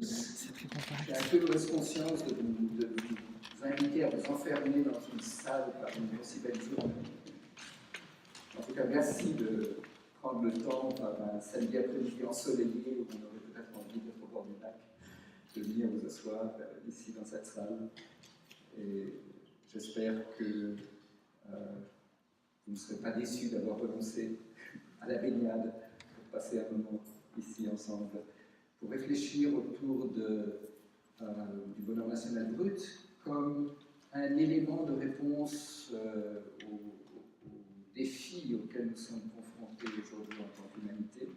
J'ai un peu mauvaise conscience de vous inviter à vous enfermer dans une salle par une aussi belle journée. En tout cas, merci de prendre le temps, par un samedi après-midi ensoleillé, où on aurait peut-être envie d'être au bord du lac, de venir vous asseoir ici dans cette salle. Et j'espère que vous ne serez pas déçus d'avoir renoncé à la baignade pour passer un moment ici ensemble, pour réfléchir autour du bonheur national brut comme un élément de réponse aux défis auxquels nous sommes confrontés aujourd'hui en tant qu'humanité.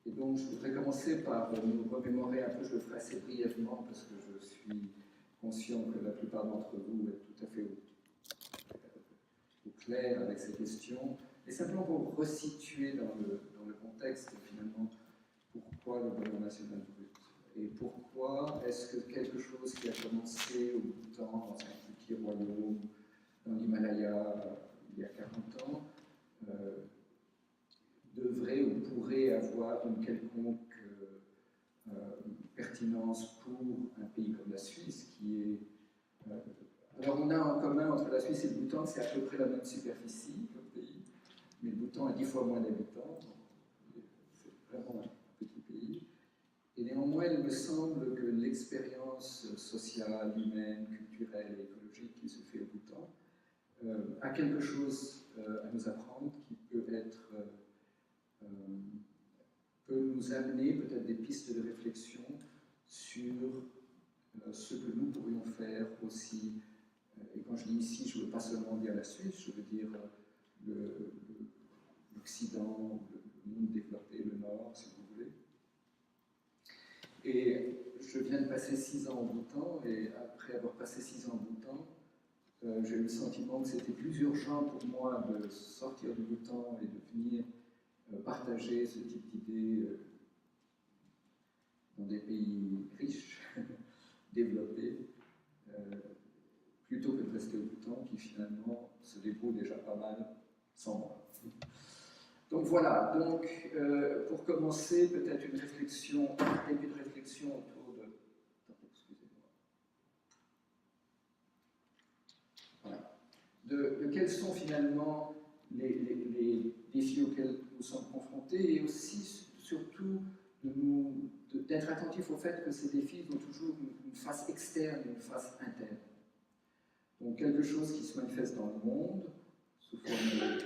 Et donc, je voudrais commencer par nous remémorer un peu, je le ferai assez brièvement parce que je suis conscient que la plupart d'entre vous êtes tout à fait au clair avec ces questions, et simplement pour vous resituer dans le contexte, finalement, pourquoi le bonheur national brut et pourquoi est-ce que quelque chose qui a commencé au Bhoutan, dans un petit royaume, dans l'Himalaya, il y a 40 ans, devrait ou pourrait avoir une quelconque pertinence pour un pays comme la Suisse, qui est... alors on a en commun entre la Suisse et le Bhoutan, c'est à peu près la même superficie comme pays, mais le Bhoutan a 10 fois moins d'habitants, c'est vraiment un petit pays. Et néanmoins, il me semble que l'expérience sociale, humaine, culturelle et écologique qui se fait au Bhoutan a quelque chose à nous apprendre qui peut nous amener peut-être des pistes de réflexion sur ce que nous pourrions faire aussi. Et quand je dis ici, je ne veux pas seulement dire la Suisse, je veux dire l'Occident, le monde développé, le Nord, si vous voulez. Et je viens de passer 6 ans au Bhoutan, et après avoir passé 6 ans au Bhoutan, j'ai eu le sentiment que c'était plus urgent pour moi de sortir du Bhoutan et de venir partager ce type d'idées dans des pays riches, développés, plutôt que de rester au Bhoutan, qui finalement se débrouille déjà pas mal sans moi. Donc voilà, donc, pour commencer, peut-être une réflexion, un début de réflexion autour de... Excusez-moi. Voilà. De quels sont finalement les défis auxquels nous sommes confrontés, et aussi, surtout, d'être attentif au fait que ces défis ont toujours une face externe et une face interne. Donc quelque chose qui se manifeste dans le monde, sous forme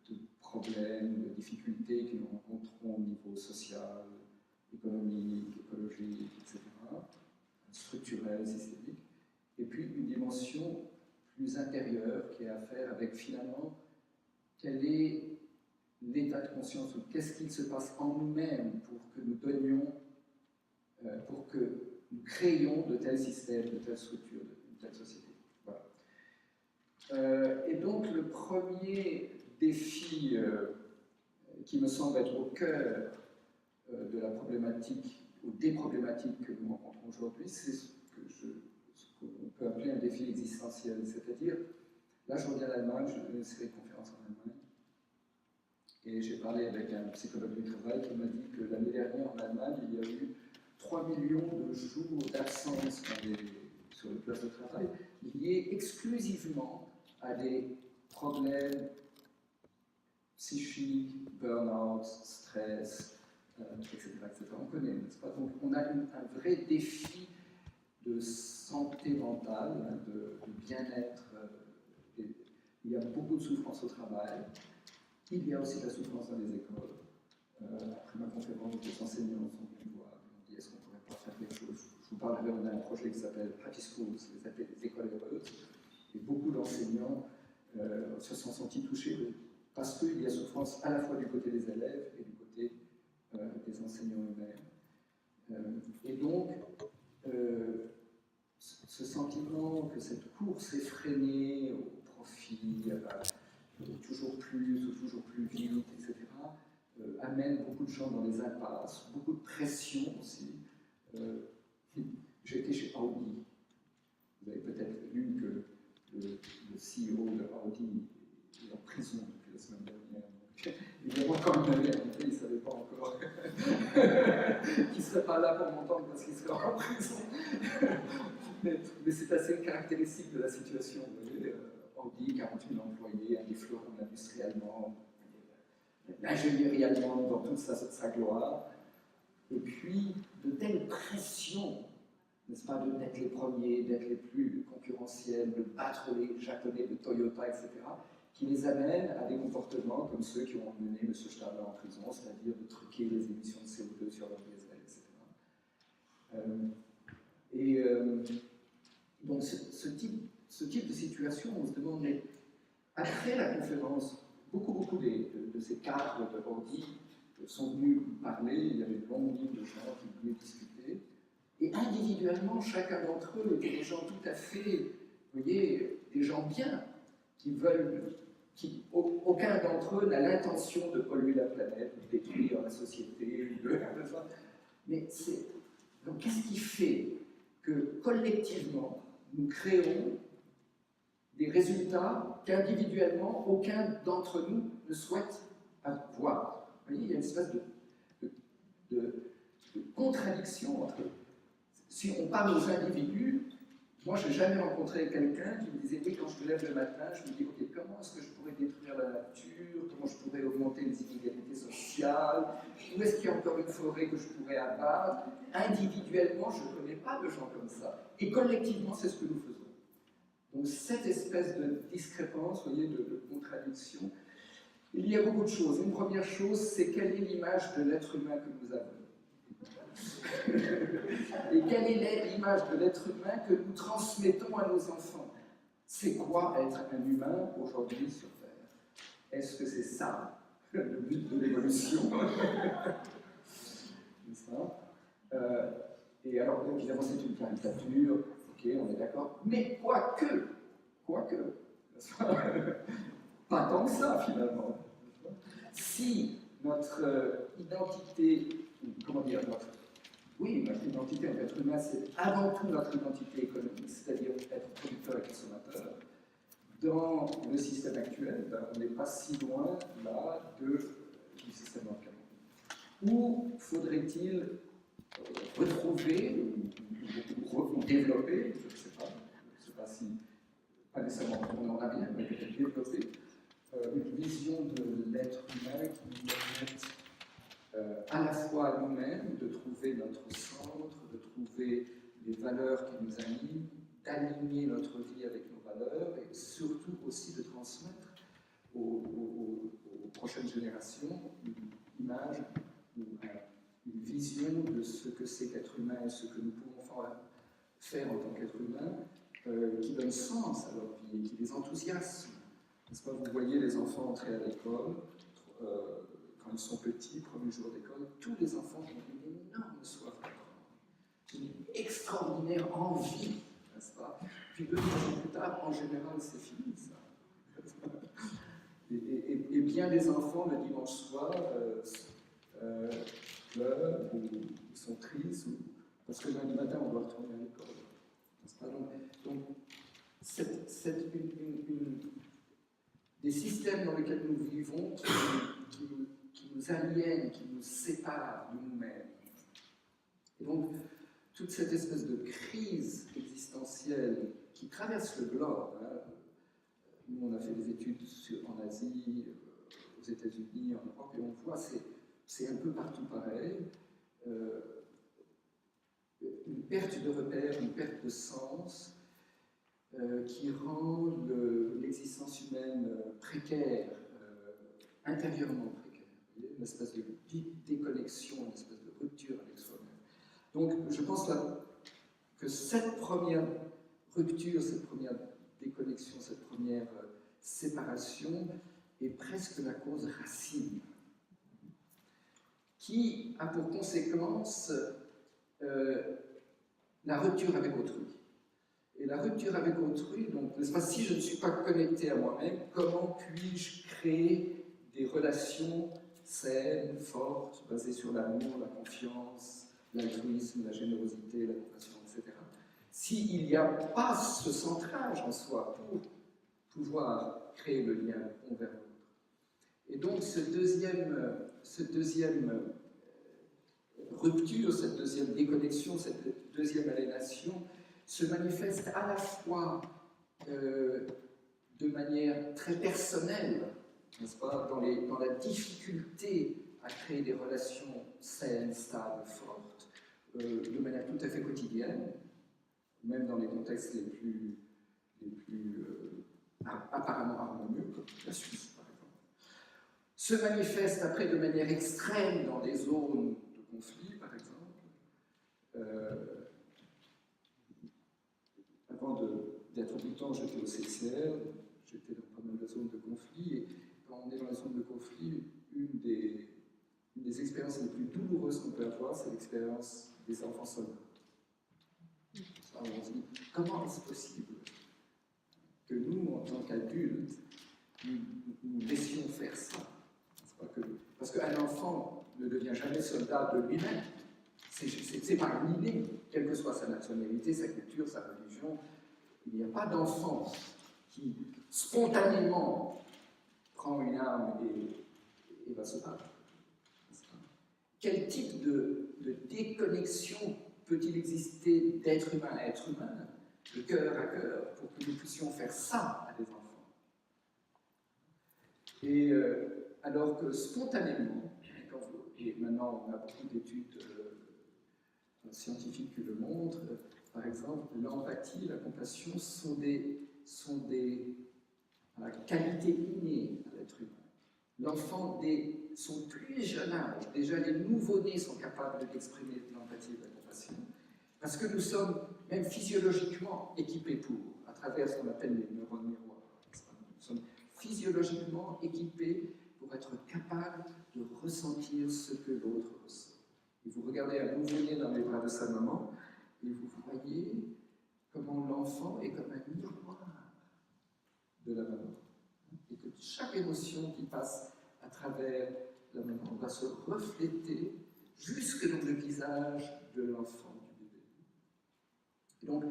de problèmes, de difficultés que nous rencontrons au niveau social, économique, écologique, etc., structurel, systémique, et puis une dimension plus intérieure qui a à faire avec finalement quel est l'état de conscience ou qu'est-ce qu'il se passe en nous-mêmes pour que nous donnions, pour que nous créions de tels systèmes, de telles structures, de telles sociétés. Voilà. Et donc le premier défi qui me semble être au cœur de la problématique ou des problématiques que nous rencontrons aujourd'hui, c'est ce qu'on peut appeler un défi existentiel, c'est-à-dire, là je reviens d'Allemagne, je donne une série de conférences en Allemagne, et j'ai parlé avec un psychologue du travail qui m'a dit que l'année dernière en Allemagne, il y a eu 3 millions de jours d'absence sur les places de travail liés exclusivement à des problèmes psychiques, burn-out, stress, etc., etc. On connaît, n'est-ce pas? Donc on a un vrai défi de santé mentale, de bien-être. Il y a beaucoup de souffrance au travail. Il y a aussi de la souffrance dans les écoles. Après ma conférence, les enseignants sont venus me voir et m'ont dit est-ce qu'on ne pourrait pas faire quelque chose? Je vous parlerai, on a un projet qui s'appelle Happy Schools, les écoles heureuses, et beaucoup d'enseignants se sont sentis touchés parce qu'il y a souffrance à la fois du côté des élèves et du côté des enseignants eux-mêmes. Et donc, ce sentiment que cette course effrénée au profit, toujours plus ou toujours plus vite, etc., amène beaucoup de gens dans les impasses, beaucoup de pression aussi. J'ai été chez Audi. Vous avez peut-être lu que le CEO de Audi est en prison depuis la semaine dernière. Donc, évidemment, comme il avait annoncé, il ne savait pas encore qu'il ne serait pas là pour m'entendre parce qu'il sera en prison. mais c'est assez caractéristique de la situation. Vous voyez, Audi, 40 000 employés, un des fleurons de l'industrie allemande, l'ingénierie allemande dans toute sa gloire. Et puis, de telles pressions, n'est-ce pas, d'être les premiers, d'être les plus concurrentiels, de battre les Japonais de Toyota, etc., qui les amènent à des comportements comme ceux qui ont mené M. Stadler en prison, c'est-à-dire de truquer les émissions de CO2 sur leur diesel, etc. Donc ce type de situation, on se demande, mais après la conférence, beaucoup de ces cadres de Audi sont venus parler, il y avait une longue ligne de gens qui venaient discuter, et individuellement, chacun d'entre eux était des gens tout à fait, vous voyez, des gens bien, aucun d'entre eux n'a l'intention de polluer la planète, de détruire la société, mais donc qu'est-ce qui fait que collectivement, nous créons des résultats qu'individuellement, aucun d'entre nous ne souhaite avoir. Vous voyez, il y a une espèce de contradiction entre eux. Si on parle aux individus, moi je n'ai jamais rencontré quelqu'un qui me disait oui, quand je me lève le matin, je me dis ok, comment est-ce que je pourrais détruire la nature, comment je pourrais augmenter les inégalités sociales, où est-ce qu'il y a encore une forêt que je pourrais abattre. Individuellement, je ne connais pas de gens comme ça. Et collectivement, c'est ce que nous faisons. Donc cette espèce de discrépance, vous voyez, de contradiction, il y a beaucoup de choses. Une première chose, c'est quelle est l'image de l'être humain que nous avons. Et quelle est l'image de l'être humain que nous transmettons à nos enfants? C'est quoi être un humain aujourd'hui sur Terre? Est-ce que c'est ça le but de l'évolution? Et alors, évidemment, c'est une caricature, ok, on est d'accord, mais quoique, pas tant que ça finalement. Si notre identité, comment dire, notre identité en tant qu'être humain, c'est avant tout notre identité économique, c'est-à-dire être producteur et consommateur. Dans le système actuel, on n'est pas si loin là du système bancaire. Où faudrait-il retrouver ou développer, je ne sais pas si, pas nécessairement on en a bien, mais peut-être développer une vision de l'être humain qui nous permette à la fois à nous-mêmes de trouver notre centre, de trouver les valeurs qui nous animent, d'aligner notre vie avec nos valeurs et surtout aussi de transmettre aux prochaines générations une image ou une vision de ce que c'est qu'être humain et ce que nous pouvons faire en tant qu'être humain qui donne sens à leur vie et qui les enthousiasme. N'est-ce pas, vous voyez les enfants entrer à l'école, quand ils sont petits, premier jour d'école, tous les enfants ont une énorme soif d'apprendre, une extraordinaire envie, n'est-ce pas? Puis 2-3 jours plus tard, en général, c'est fini ça. Et bien des enfants, le dimanche soir, pleurent ou sont tristes, parce que lundi matin, on doit retourner à l'école. N'est-ce pas? Donc des systèmes dans lesquels nous vivons qui nous aliènent, qui nous séparent de nous-mêmes. Et donc, toute cette espèce de crise existentielle qui traverse le globe, hein. Nous, on a fait des études en Asie, aux États-Unis, en Europe, et on voit, c'est un peu partout pareil. Une perte de repères, une perte de sens, qui rend l'existence humaine précaire, intérieurement précaire. Une espèce de déconnexion, une espèce de rupture avec soi-même. Donc, je pense là que cette première rupture, cette première déconnexion, cette première séparation est presque la cause racine, qui a pour conséquence la rupture avec autrui. Et la rupture avec autrui, donc, n'est-ce pas, si je ne suis pas connecté à moi-même, comment puis-je créer des relations saines, fortes, basées sur l'amour, la confiance, l'altruisme, la générosité, la compassion, etc. S'il n'y a pas ce centrage en soi pour pouvoir créer le lien l'un vers l'autre. Et donc ce deuxième rupture, cette deuxième déconnexion, cette deuxième aliénation se manifeste à la fois de manière très personnelle, n'est-ce pas, dans la difficulté à créer des relations saines, stables, fortes, de manière tout à fait quotidienne, même dans les contextes les plus apparemment harmonieux, comme la Suisse par exemple, se manifeste après de manière extrême dans des zones de conflit, par exemple. Avant d'être au Bhoutan, j'étais au CCR, j'étais dans pas mal de zones de conflit, et quand on est dans les zones de conflit, une des expériences les plus douloureuses qu'on peut avoir, c'est l'expérience des enfants soldats. On se dit, comment est-ce possible que nous, en tant qu'adultes, nous laissions faire ça? Parce qu'un enfant ne devient jamais soldat de lui-même. C'est par l'inné, quelle que soit sa nationalité, sa culture, sa religion. Il n'y a pas d'enfant qui spontanément prend une arme et va se battre. Quel type de déconnexion peut-il exister d'être humain à être humain, de cœur à cœur, pour que nous puissions faire ça à des enfants? Et alors que spontanément, et maintenant on a beaucoup d'études scientifiques qui le montrent, par exemple, l'empathie, la compassion sont des qualités innées à l'être humain. L'enfant, dès son plus jeune âge, déjà les nouveau-nés sont capables d'exprimer de l'empathie et de la compassion, parce que nous sommes même physiologiquement équipés pour, à travers ce qu'on appelle les neurones miroirs. Nous sommes physiologiquement équipés pour être capables de ressentir ce que l'autre ressent. Et vous regardez un nouveau-né dans les bras de sa maman, et vous voyez comment l'enfant est comme un miroir de la maman. Et que chaque émotion qui passe à travers la maman va se refléter jusque dans le visage de l'enfant, du bébé. Et donc,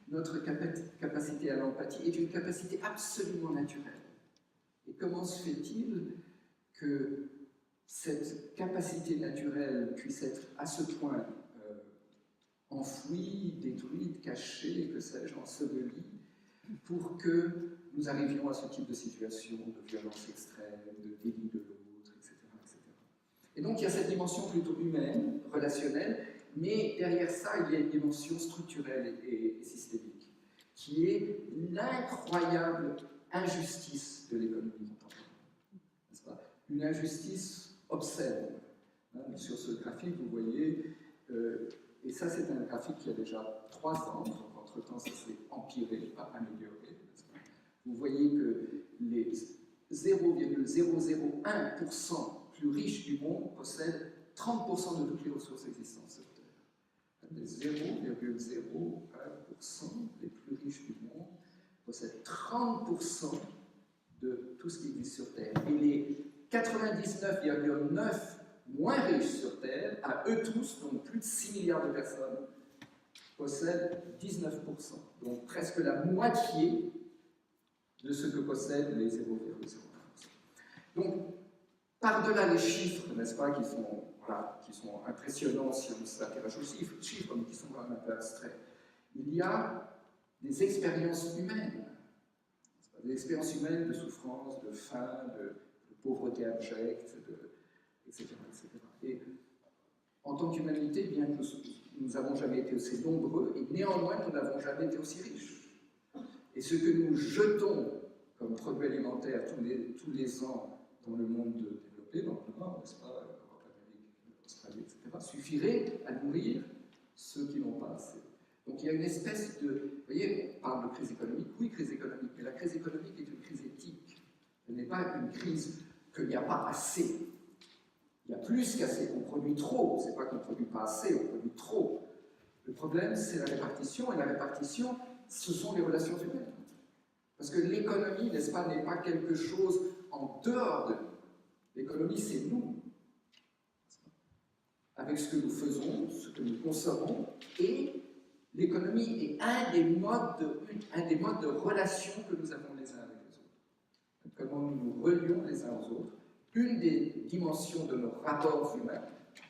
notre capacité à l'empathie est une capacité absolument naturelle. Et comment se fait-il que cette capacité naturelle puisse être à ce point enfouie, détruite, cachée, que sais-je, ensevelie, pour que nous arrivions à ce type de situation, de violence extrême, de déni de l'autre, etc., etc. Et donc il y a cette dimension plutôt humaine, relationnelle, mais derrière ça, il y a une dimension structurelle et systémique, qui est l'incroyable injustice de l'économie contemporaine. N'est-ce pas? Une injustice obscène. Sur ce graphique, vous voyez, et ça c'est un graphique qui a déjà 3 ans, donc entre-temps ça s'est empiré, pas amélioré. Vous voyez que les 0,001% plus riches du monde possèdent 30% de toutes les ressources existantes sur Terre. Les 0,01% les plus riches du monde possèdent 30% de tout ce qui existe sur Terre. Et les 99,9% moins riches sur Terre, à eux tous, donc plus de 6 milliards de personnes, possèdent 19%. Donc presque la moitié de ce que possèdent les 0,01%. Donc, par-delà les chiffres, n'est-ce pas, qui sont impressionnants si on s'intéresse aux chiffres, mais qui sont quand même un peu abstraits, il y a des expériences humaines, des expériences humaines de souffrance, de faim, de pauvreté abjecte, etc., etc. Et en tant qu'humanité, bien que nous n'avons jamais été aussi nombreux, et néanmoins nous n'avons jamais été aussi riches. Et ce que nous jetons comme produits alimentaires tous les ans dans le monde développé, dans le Nord, n'est-ce pas, Europe, Amérique, Australie, etc., suffirait à nourrir ceux qui n'ont pas assez. Donc il y a une espèce de... Vous voyez, on parle de crise économique, oui, crise économique, mais la crise économique est une crise éthique. Ce n'est pas une crise qu'il n'y a pas assez. Il y a plus qu'assez, on produit trop. Ce n'est pas qu'on ne produit pas assez, on produit trop. Le problème, c'est la répartition, et la répartition, ce sont les relations humaines. Parce que l'économie, n'est-ce pas, n'est pas quelque chose en dehors de nous. L'économie, c'est nous. Avec ce que nous faisons, ce que nous consommons, et l'économie est un des modes de relation que nous avons les uns avec les autres. Comment nous nous relions les uns aux autres. Une des dimensions de nos rapports humains,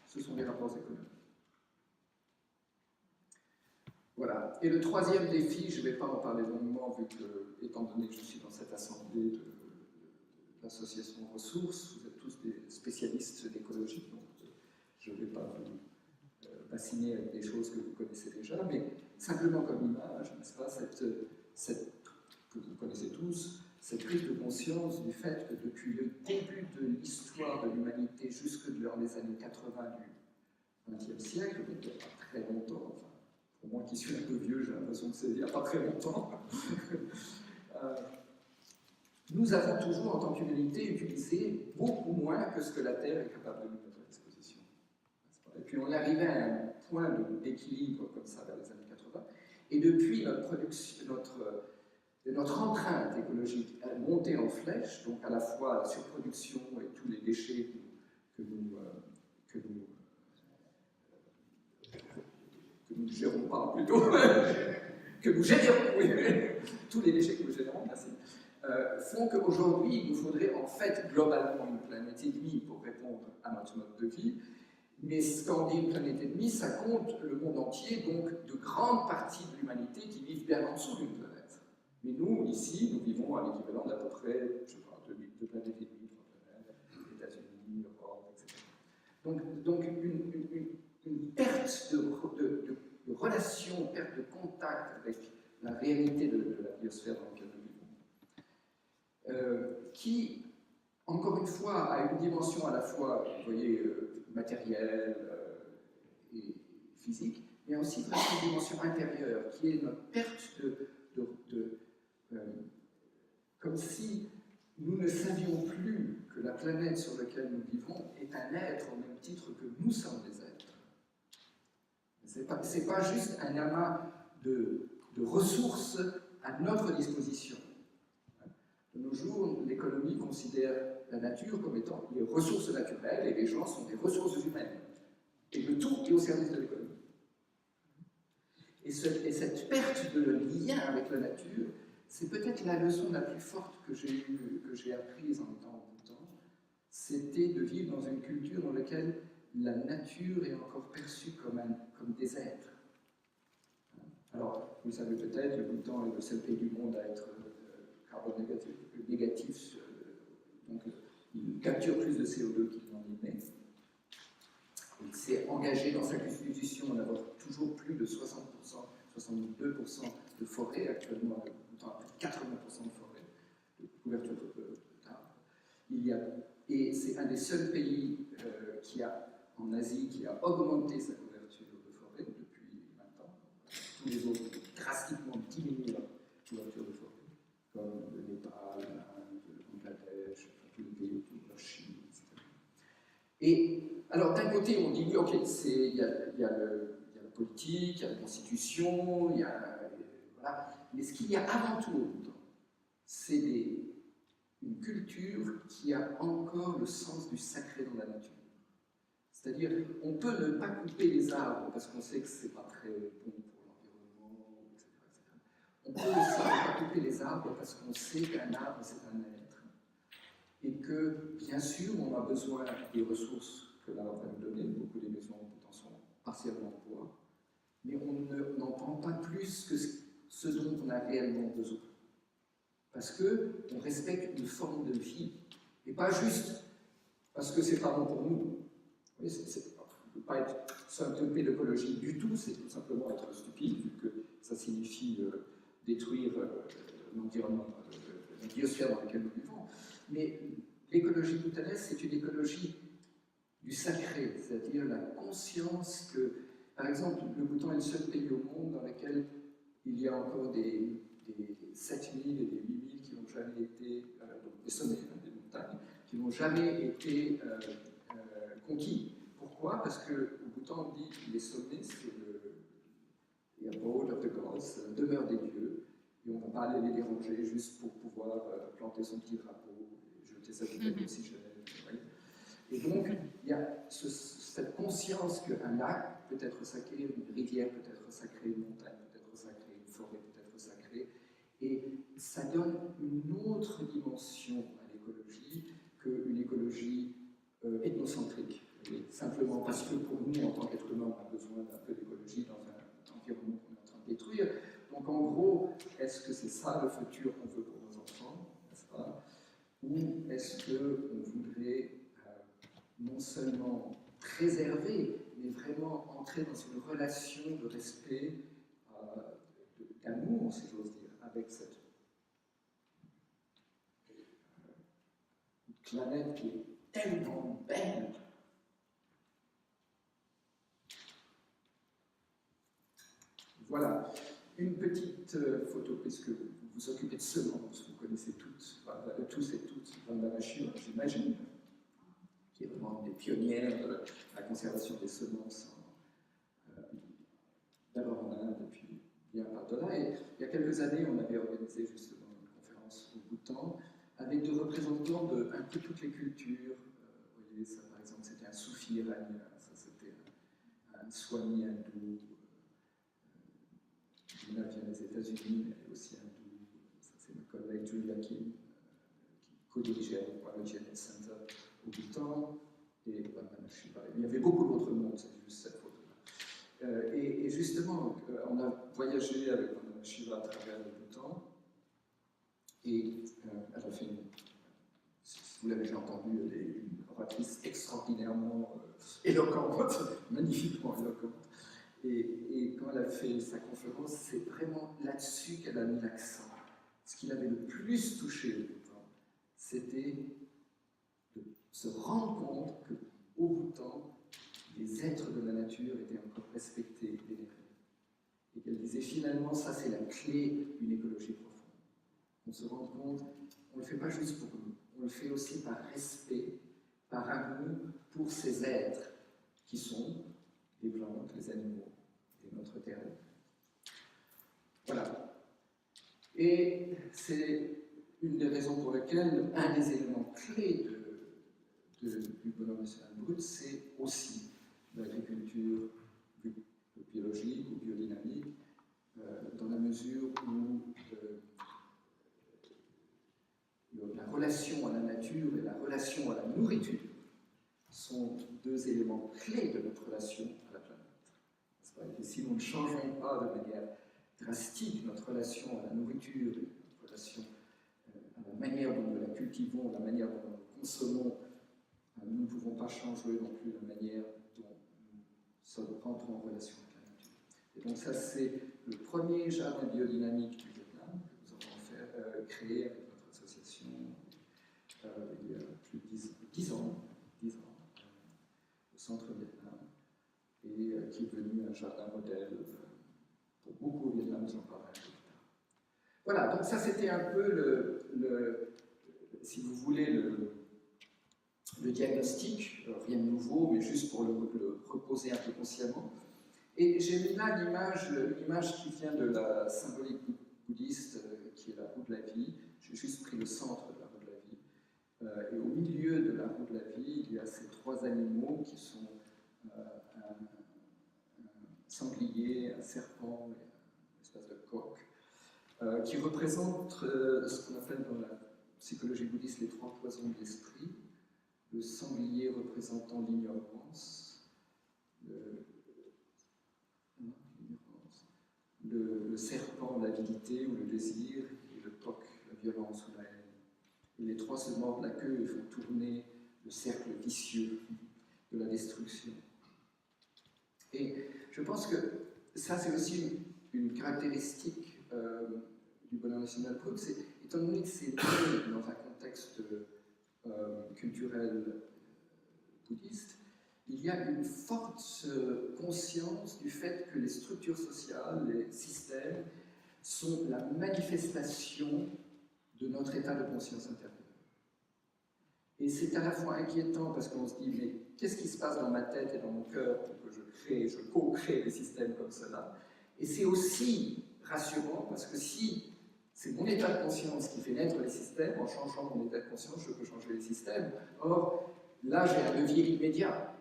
ce sont les rapports économiques. Voilà. Et le troisième défi, je ne vais pas en parler longuement, vu que, étant donné que je suis dans cette assemblée de l'association Ressources, vous êtes tous des spécialistes d'écologie, donc je ne vais pas vous bassiner avec des choses que vous connaissez déjà, mais simplement comme image, n'est-ce pas, que vous connaissez tous, cette prise de conscience du fait que depuis le début de l'histoire de l'humanité jusque dans les années 80 du XXe siècle, donc il n'y a pas très longtemps, enfin, pour moi qui suis un peu vieux, j'ai l'impression que c'est il n'y a pas très longtemps, nous avons toujours, en tant qu'humanité, utilisé beaucoup moins que ce que la Terre est capable de nous mettre à disposition. Et puis on arrivait à un point d'équilibre comme ça vers les années 80, et depuis notre empreinte écologique a monté en flèche, donc à la fois la surproduction et tous les déchets que nous gérons pas plutôt, que nous générons, oui, tous les déchets que nous générons, merci, font qu'aujourd'hui, il nous faudrait en fait globalement une planète et demie pour répondre à notre mode de vie. Mais quand on dit une planète et demie, ça compte le monde entier, donc de grandes parties de l'humanité qui vivent bien en dessous d'une planète. Mais nous, ici, nous vivons à l'équivalent d'à peu près, je sais pas, 2 planètes et demie, 3 planètes, les États-Unis, l'Europe, etc. Donc une perte de relation, perte de contact avec la réalité de la biosphère dans laquelle nous vivons, qui, encore une fois, a une dimension à la fois, vous voyez, matérielle et physique, mais aussi une dimension intérieure, qui est notre perte comme si nous ne savions plus que la planète sur laquelle nous vivons est un être au même titre que nous sommes des êtres. Ce n'est pas juste un amas de ressources à notre disposition. De nos jours, l'économie considère la nature comme étant les ressources naturelles et les gens sont des ressources humaines. Et le tout est au service de l'économie. Et cette perte de lien avec la nature, c'est peut-être la leçon la plus forte que j'ai apprise en étant au Bhoutan, c'était de vivre dans une culture dans laquelle la nature est encore perçue comme des êtres. Alors, vous le savez peut-être, le Bhoutan est le seul pays du monde à être carbone négatif, donc il capture plus de CO2 qu'il n'en émet. Il s'est engagé dans sa constitution d'avoir toujours plus de 60%, 62% de forêt, actuellement le Bhoutan a plus de 80% de forêt, de couverture d'arbres. Et c'est un des seuls pays en Asie qui a augmenté sa couverture de forêt depuis 20 ans. Tous les autres ont drastiquement diminué leur couverture de forêt, comme le Népal, l'Inde, le Bangladesh, tous les pays autour, la Chine, etc. Et alors d'un côté, on dit oui, ok, il y a la politique, il y a la constitution, il y a voilà. Mais ce qu'il y a avant tout au Bhoutan, c'est une culture qui a encore le sens du sacré dans la nature. C'est-à-dire, on peut ne pas couper les arbres parce qu'on sait que c'est pas très bon pour l'environnement, etc., etc. On peut aussi ne pas couper les arbres parce qu'on sait qu'un arbre, c'est un être. Et que, bien sûr, on a besoin des ressources que l'arbre va nous donner. Beaucoup des maisons en Bhoutan sont partiellement en bois. Mais on n'en prend pas plus que ce dont on a réellement besoin. Parce qu'on respecte une forme de vie. Et pas juste parce que c'est pas bon pour nous. On ne peut pas être s'occuper d'écologie du tout, c'est tout simplement être stupide, vu que ça signifie détruire l'environnement, la biosphère dans laquelle nous vivons. Mais l'écologie bhoutanaise, c'est une écologie du sacré, c'est-à-dire la conscience que, par exemple, le Bhoutan est le seul pays au monde dans lequel il y a encore des 7000 et des 8000 qui n'ont jamais été, donc des sommets, des montagnes, qui n'ont jamais été conquis. Pourquoi? Parce qu'au Bhoutan, on dit que les sommets, c'est the abode of the gods, la demeure des dieux, et on ne va pas aller les déranger juste pour pouvoir planter son petit drapeau, et jeter sa bouteille d'oxygène. Et donc, il y a cette conscience qu'un lac peut être sacré, une rivière peut être sacrée, une montagne peut être sacrée, une forêt peut être sacrée, et ça donne une autre dimension à l'écologie qu'une écologie ethnocentrique. Et simplement parce que pour nous, en tant qu'être humain, on a besoin d'un peu d'écologie dans un environnement qu'on est en train de détruire. Donc en gros, est-ce que c'est ça le futur qu'on veut pour nos enfants, n'est-ce pas? Ou est-ce qu'on voudrait non seulement préserver, mais vraiment entrer dans une relation de respect, d'amour, si j'ose dire, avec cette planète qui est tellement belle. Voilà, une petite photo, puisque vous vous occupez de semences, vous connaissez tous et toutes Vandana Shiva, j'imagine, qui est vraiment une des pionnières de la conservation des semences, d'abord en Inde et puis bien par-delà. Et il y a quelques années, on avait organisé justement une conférence au Bhoutan avec des représentants de un peu toutes les cultures. Vous voyez, ça par exemple, c'était un soufi iranien, ça c'était un swami hindou. Gina vient des États-Unis, mais elle est aussi hindoue. Ça c'est ma collègue Julia Kim, qui co-dirigeait avec moi le Janet Center au Bhoutan. Et Vandana Shiva. Il y avait beaucoup d'autres mondes, c'est juste cette photo-là. Et justement, on a voyagé avec Vandana Shiva à travers le Bhoutan, et elle a fait, si vous l'avez déjà entendu, elle est une oratrice extraordinairement éloquente, magnifiquement éloquente. Et quand elle a fait sa conférence, c'est vraiment là-dessus qu'elle a mis l'accent. Ce qui l'avait le plus touché au Bhoutan, c'était de se rendre compte qu'au Bhoutan, les êtres de la nature étaient encore respectés et vénérés. Et qu'elle disait finalement, ça c'est la clé d'une écologie profonde. On se rend compte, on ne le fait pas juste pour nous, on le fait aussi par respect, par amour pour ces êtres qui sont les plantes, les animaux et notre terre. Voilà. Et c'est une des raisons pour lesquelles un des éléments clés du bonheur national brut, c'est aussi l'agriculture biologique ou biodynamique, dans la mesure où la relation à la nature et la relation à la nourriture sont deux éléments clés de notre relation à la planète. Et si nous ne changeons pas de manière drastique notre relation à la nourriture, notre relation à la manière dont nous la cultivons, la manière dont nous la consommons, nous ne pouvons pas changer non plus la manière dont nous rentrons en relation avec la nature. Et donc ça, c'est le premier jardin biodynamique du Vietnam que nous avons créé avec notre association il y a plus de 10 ans, au centre Vietnam, et qui est devenu un jardin modèle pour beaucoup au Vietnam, j'en parlerai un peu plus tard. Voilà, donc ça c'était un peu si vous voulez, le diagnostic, rien de nouveau, mais juste pour le reposer un peu consciemment. Et j'ai mis là l'image qui vient de la symbolique bouddhiste, qui est la roue de la vie. J'ai juste pris le centre de la roue de la vie. Et au milieu de la roue de la vie, il y a ces trois animaux qui sont un sanglier, un serpent et une espèce de coq, qui représentent ce qu'on appelle dans la psychologie bouddhiste les trois poisons de l'esprit. Le sanglier représentant l'ignorance, le serpent l'avidité ou le désir, et le coq la violence ou la haine. Et les trois se mordent la queue et font tourner le cercle vicieux de la destruction. Et je pense que ça c'est aussi une caractéristique du bonheur national brut, c'est étant donné que c'est né dans un contexte culturel bouddhiste, il y a une forte conscience du fait que les structures sociales, les systèmes, sont la manifestation de notre état de conscience intérieure. Et c'est à la fois inquiétant parce qu'on se dit, mais qu'est-ce qui se passe dans ma tête et dans mon cœur pour que je co-crée des systèmes comme cela? Et c'est aussi rassurant parce que si c'est mon état de conscience qui fait naître les systèmes, en changeant mon état de conscience, je peux changer les systèmes. Or, là, j'ai un levier immédiat.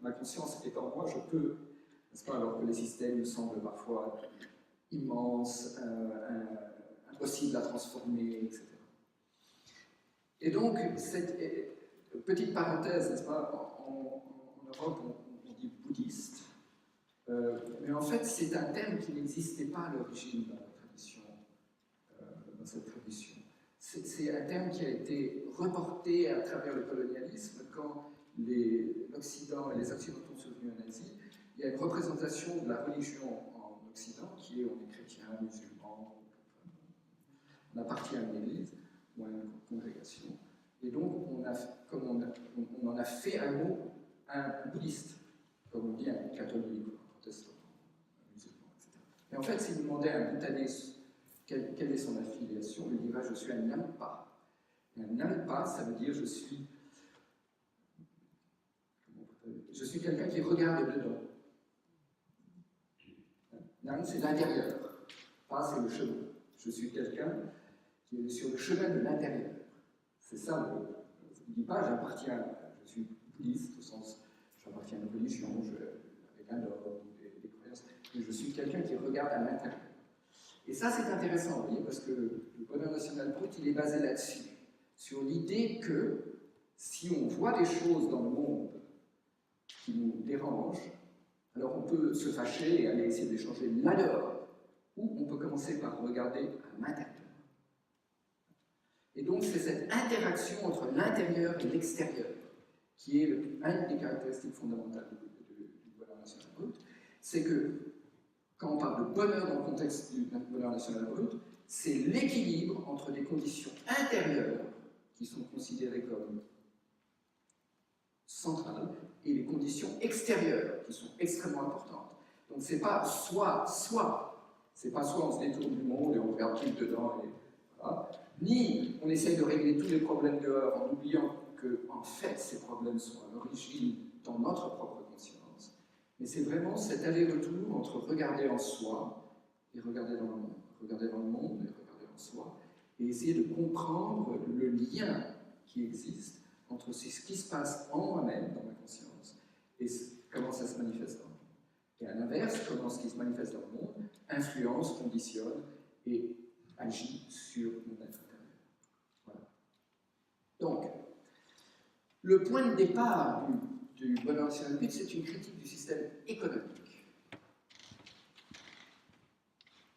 Ma conscience est en moi, je peux. N'est-ce pas? Alors que les systèmes me semblent parfois immenses, impossibles à transformer, etc. Et donc, cette petite parenthèse, n'est-ce pas, en Europe, on dit bouddhiste, mais en fait, c'est un terme qui n'existait pas à l'origine dans la tradition, dans cette tradition. C'est un terme qui a été reporté à travers le colonialisme quand l'Occident et les Occidentaux sont venus en Asie. Il y a une représentation de la religion en Occident qui est on est chrétien, musulman, on appartient à une église ou à une congrégation. Et donc, on en a fait un mot, un bouddhiste, comme on dit un catholique, un protestant, un musulman, etc. Et en fait, si vous demandez à un bhoutanais quelle est son affiliation, il dira « je suis un Nampa ». Un Nampa, ça veut dire je suis quelqu'un qui regarde dedans. Nam, c'est l'intérieur. Pa, c'est le chemin. Je suis quelqu'un qui est sur le chemin de l'intérieur. C'est ça, je ne dis pas j'appartiens, je suis bouddhiste au sens, j'appartiens à une religion, avec un ordre, des croyances, mais je suis quelqu'un qui regarde à l'intérieur. Et ça, c'est intéressant, vous voyez, parce que le bonheur national brut, il est basé là-dessus, sur l'idée que si on voit des choses dans le monde qui nous dérangent, alors on peut se fâcher et aller essayer d'échanger là-dehors, ou on peut commencer par regarder à l'intérieur. Et donc, c'est cette interaction entre l'intérieur et l'extérieur qui est une des caractéristiques fondamentales du bonheur national brut. C'est que, quand on parle de bonheur dans le contexte du bonheur national brut, c'est l'équilibre entre des conditions intérieures qui sont considérées comme centrales et les conditions extérieures qui sont extrêmement importantes. Donc, c'est pas soit. C'est pas soit on se détourne du monde et on regarde tout dedans et voilà. Ni on essaye de régler tous les problèmes dehors en oubliant que, en fait, ces problèmes sont à l'origine dans notre propre conscience. Mais c'est vraiment cet aller-retour entre regarder en soi et regarder dans le monde. Regarder dans le monde et regarder en soi. Et essayer de comprendre le lien qui existe entre ce qui se passe en moi-même, dans ma conscience, et comment ça se manifeste dans le monde. Et à l'inverse, comment ce qui se manifeste dans le monde influence, conditionne et agit sur mon être intérieur. Voilà. Donc, le point de départ du bonheur national brut, c'est une critique du système économique.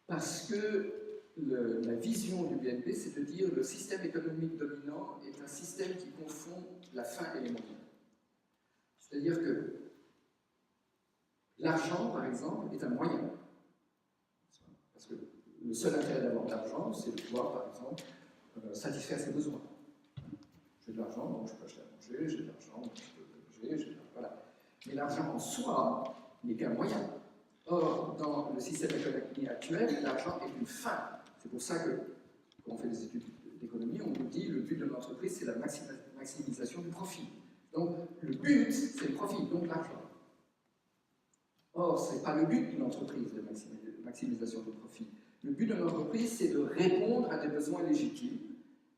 Parce que la vision du BNP, c'est de dire que le système économique dominant est un système qui confond la fin et les moyens. C'est-à-dire que l'argent, par exemple, est un moyen. Parce que le seul intérêt d'avoir de l'argent, c'est de pouvoir, par exemple, satisfaire ses besoins. J'ai de l'argent, donc je peux acheter à manger, j'ai de l'argent, donc je peux loger, voilà. Mais l'argent en soi n'est qu'un moyen. Or, dans le système économique actuel, l'argent est une fin. C'est pour ça que, quand on fait des études d'économie, on nous dit que le but de l'entreprise, c'est la maximisation du profit. Donc, le but, c'est le profit, donc l'argent. Or, ce n'est pas le but d'une entreprise, de maximisation du profit. Le but de l'entreprise, c'est de répondre à des besoins légitimes.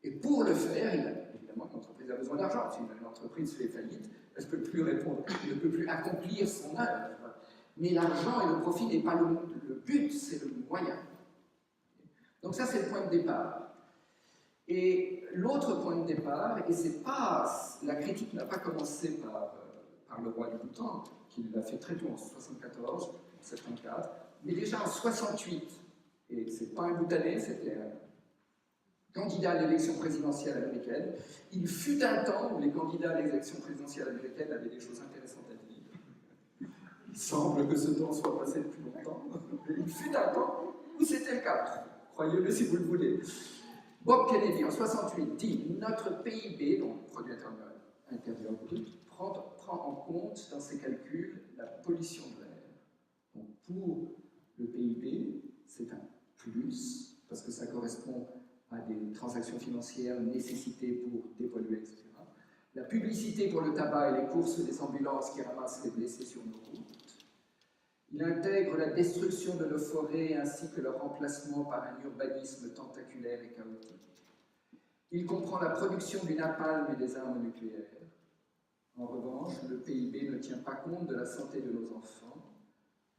Et pour le faire, évidemment, l'entreprise a besoin d'argent. Si une entreprise fait faillite, elle ne peut plus répondre, elle ne peut plus accomplir son œuvre. Mais l'argent et le profit n'est pas le but, c'est le moyen. Donc ça, c'est le point de départ. Et l'autre point de départ, et c'est pas, la critique n'a pas commencé par le roi du Bhoutan, qui l'a fait très tôt en 74, en 74, mais déjà en 68, et c'est pas un Bhoutanais, c'était un candidat à l'élection présidentielle américaine. Il fut un temps où les candidats à l'élection présidentielle américaine avaient des choses intéressantes à dire. Il semble que ce temps soit passé depuis longtemps. Il fut un temps où c'était le cas. Croyez-le si vous le voulez. Bob Kennedy, en 68, dit « Notre PIB, donc produit intérieur brut, prend en compte dans ses calculs la pollution de l'air. » Donc pour le PIB, c'est un plus, parce que ça correspond à des transactions financières nécessitées pour dépolluer, etc. La publicité pour le tabac et les courses des ambulances qui ramassent les blessés sur nos routes. Il intègre la destruction de nos forêts ainsi que leur remplacement par un urbanisme tentaculaire et chaotique. Il comprend la production du napalm et des armes nucléaires. En revanche, le PIB ne tient pas compte de la santé de nos enfants,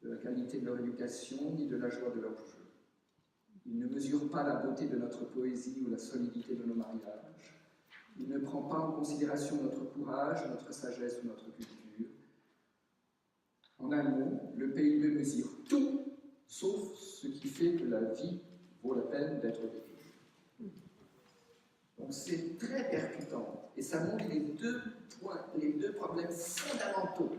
de la qualité de leur éducation, ni de la joie de leur jeu. Il ne mesure pas la beauté de notre poésie ou la solidité de nos mariages. Il ne prend pas en considération notre courage, notre sagesse ou notre culture. En un mot, le PIB mesure tout, sauf ce qui fait que la vie vaut la peine d'être vécue. Donc c'est très percutant, et ça montre les deux problèmes fondamentaux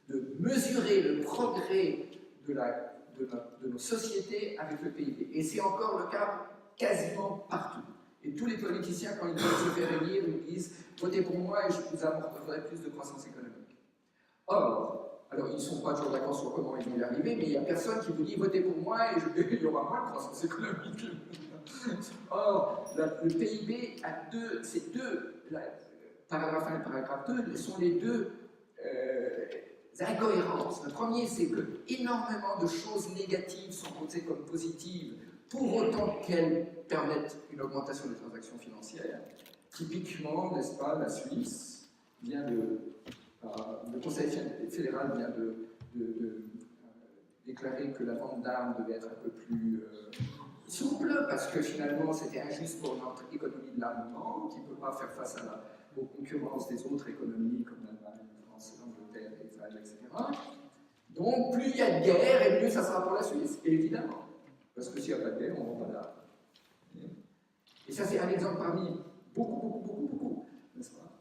de mesurer le progrès de nos sociétés avec le PIB. Et c'est encore le cas quasiment partout. Et tous les politiciens, quand ils veulent se faire élire, ils disent « Votez pour moi et je vous apporterai plus de croissance économique ». Or, alors ils ne sont pas toujours d'accord sur comment ils vont y arriver, mais il n'y a personne qui vous dit « Votez pour moi et il y aura moins de croissance économique ». Or, le PIB a ces deux, paragraphe 1 et paragraphe 2, sont les deux incohérences. Le premier, c'est que énormément de choses négatives sont comptées comme positives, pour autant qu'elles permettent une augmentation des transactions financières. Typiquement, n'est-ce pas, la Suisse vient le Conseil fédéral vient de déclarer que la vente d'armes devait être un peu plus souple, parce que finalement c'était injuste pour notre économie de l'armement, qui ne peut pas faire face aux concurrences des autres économies comme l'Allemagne, la France, l'Angleterre, Israël, etc. Donc plus il y a de guerre, et mieux ça sera pour la Suisse, évidemment. Parce que s'il n'y a pas de guerre, on ne vend pas d'armes. Et ça, c'est un exemple parmi beaucoup, n'est-ce pas?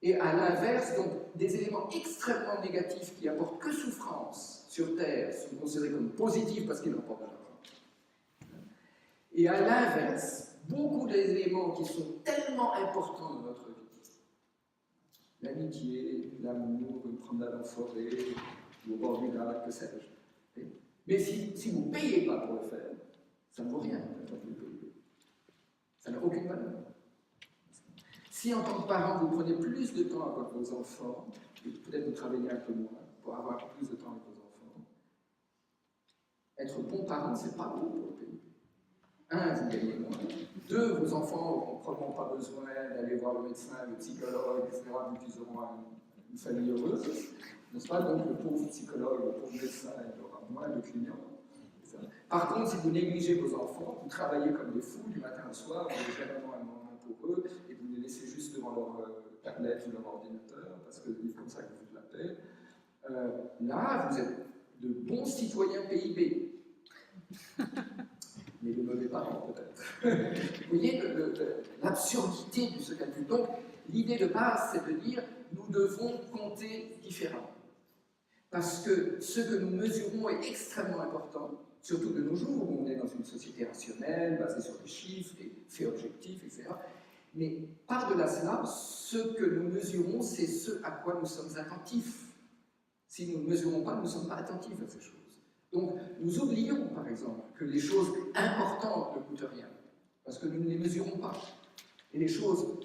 Et à l'inverse, donc, des éléments extrêmement négatifs qui apportent que souffrance sur Terre sont considérés comme positifs parce qu'ils leur apportent de l'argent. Et à l'inverse, beaucoup d'éléments qui sont tellement importants dans notre vie, l'amitié, l'amour, une promenade en forêt, ou au bord du lac, que sais-je. Mais si vous ne payez pas pour le faire, ça ne vaut rien, ça n'a aucune valeur. Si en tant que parent, vous prenez plus de temps avec vos enfants, et peut-être vous travaillez un peu moins pour avoir plus de temps avec vos enfants, être bon parent, c'est pas bon pour le pays. Un, vous gagnez moins. Deux, vos enfants n'auront probablement pas besoin d'aller voir le médecin, le psychologue, etc., vu qu'ils auront une famille heureuse. N'est-ce pas? Donc le pauvre psychologue, le pauvre médecin, il aura moins de clients. Par contre, si vous négligez vos enfants, vous travaillez comme des fous du matin au soir, vous n'avez jamais un moment pour eux, et vous les laissez juste devant leur tablette ou leur ordinateur, parce que c'est comme ça que vous faites la paix. Là, vous êtes de bons citoyens PIB. Mais de mauvais parents, peut-être. Vous voyez l'absurdité de ce calcul. Donc, l'idée de base, c'est de dire nous devons compter différemment. Parce que ce que nous mesurons est extrêmement important, surtout de nos jours, où on est dans une société rationnelle, basée sur des chiffres, des faits objectifs, etc. Mais par-delà cela, ce que nous mesurons, c'est ce à quoi nous sommes attentifs. Si nous ne mesurons pas, nous ne sommes pas attentifs à ces choses. Donc, nous oublions, par exemple, que les choses importantes ne coûtent rien, parce que nous ne les mesurons pas. Et les choses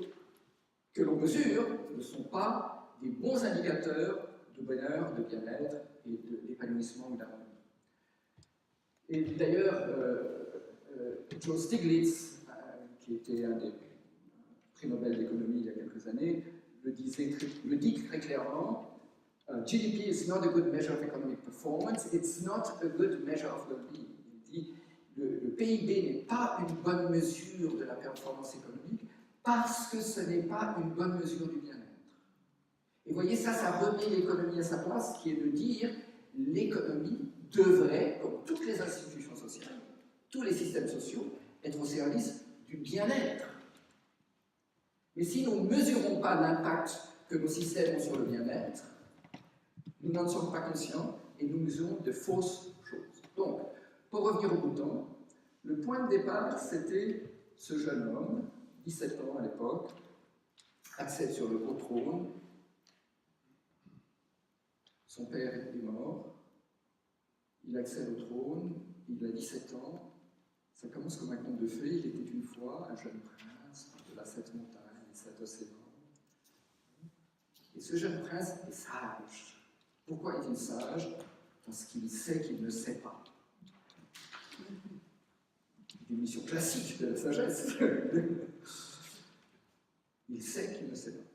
que l'on mesure ne sont pas des bons indicateurs de bonheur, de bien-être et d'épanouissement ou d'harmonie. Et d'ailleurs, Joe Stiglitz, qui était un des prix Nobel d'économie il y a quelques années, le dit très clairement, GDP is not a good measure of economic performance, it's not a good measure of well-being. Il dit, le PIB n'est pas une bonne mesure de la performance économique parce que ce n'est pas une bonne mesure du bien-être. Et vous voyez, ça remet l'économie à sa place, qui est de dire l'économie devrait, comme toutes les institutions sociales, tous les systèmes sociaux, être au service du bien-être. Mais si nous ne mesurons pas l'impact que nos systèmes ont sur le bien-être, nous n'en sommes pas conscients et nous mesurons de fausses choses. Donc, pour revenir au bouton, le point de départ, c'était ce jeune homme, 17 ans à l'époque, accède sur le haut trône. Son père est mort, il accède au trône, il a 17 ans, ça commence comme un conte de fées, il était une fois un jeune prince de la 7 montagnes et 7 océans. Et ce jeune prince est sage. Pourquoi est-il sage? Parce qu'il sait qu'il ne sait pas. Une mission classique de la sagesse. Il sait qu'il ne sait pas.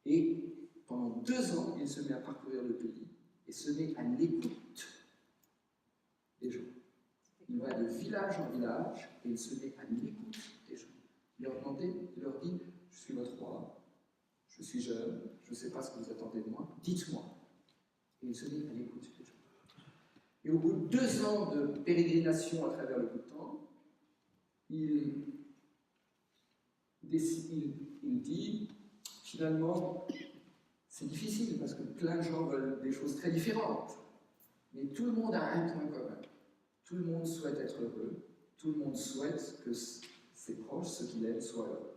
Et pendant 2 ans, il se met à parcourir le pays et se met à l'écoute des gens. Il va de village en village et il se met à l'écoute des gens. Il leur dit, je suis votre roi, je suis jeune, je ne sais pas ce que vous attendez de moi, dites-moi. Et il se dit, elle écoute les gens. Et au bout de 2 ans de pérégrination à travers le Bhoutan, il dit, finalement, c'est difficile parce que plein de gens veulent des choses très différentes. Mais tout le monde a un point commun. Tout le monde souhaite être heureux. Tout le monde souhaite que ses proches, ceux qu'il aime, soient heureux.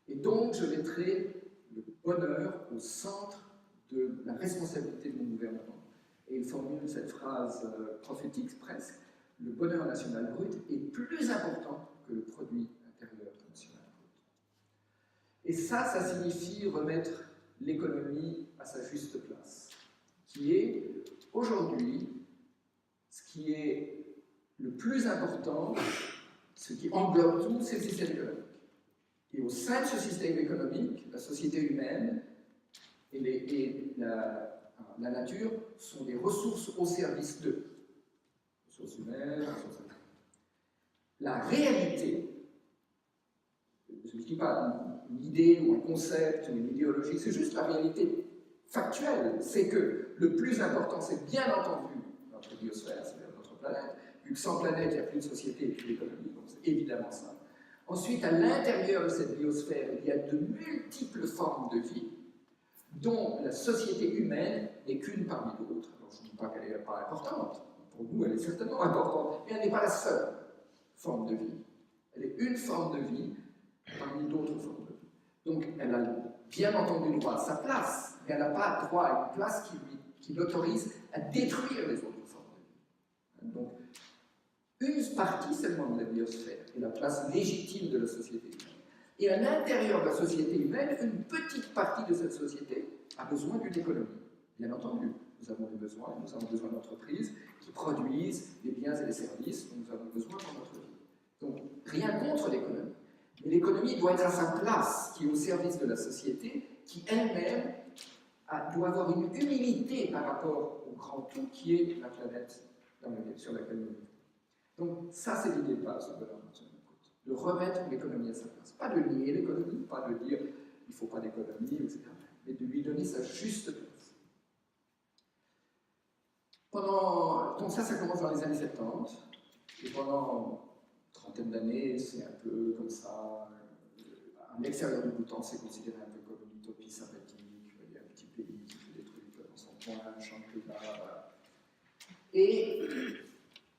Et donc, je mettrai le bonheur au centre de la responsabilité de mon gouvernement. Et il formule cette phrase prophétique presque, le bonheur national brut est plus important que le produit intérieur national brut. Et ça signifie remettre l'économie à sa juste place, qui est aujourd'hui ce qui est le plus important, ce qui englobe tout, c'est le système économique. Et au sein de ce système économique, la société humaine et la nature sont des ressources au service d'eux. Ressources humaines, ressources humaines. La réalité, je ne dis pas une idée ou un concept ou une idéologie, c'est juste la réalité factuelle. C'est que le plus important, c'est bien entendu notre biosphère, c'est-à-dire notre planète. Vu que sans planète, il n'y a plus de société et plus d'économie, donc c'est évidemment ça. Ensuite, à l'intérieur de cette biosphère, il y a de multiples formes de vie, dont la société humaine n'est qu'une parmi d'autres. Alors, je ne dis pas qu'elle n'est pas importante, pour nous, elle est certainement importante, mais elle n'est pas la seule forme de vie. Elle est une forme de vie parmi d'autres formes de vie. Donc, elle a bien entendu droit à sa place, mais elle n'a pas droit à une place qui l'autorise à détruire les autres formes de vie. Donc, une partie seulement de la biosphère est la place légitime de la société humaine. Et à l'intérieur de la société humaine, une petite partie de cette société a besoin d'une économie. Bien entendu, nous avons des besoins, nous avons besoin d'entreprises qui produisent les biens et les services dont nous avons besoin dans notre vie. Donc, rien contre l'économie. Mais l'économie doit être à sa place, qui est au service de la société, qui elle-même doit avoir une humilité par rapport au grand tout qui est la planète sur laquelle nous vivons. Donc, ça, c'est l'idée de base de de remettre l'économie à sa place. Pas de nier l'économie, pas de dire il ne faut pas d'économie, etc., mais de lui donner sa juste place. Donc ça commence dans les années 70, et pendant une trentaine d'années, c'est un peu comme ça. À l'extérieur du Bhoutan, c'est considéré un peu comme une utopie sympathique. Il y a un petit pays qui fait des trucs dans son coin, chante là, voilà. Et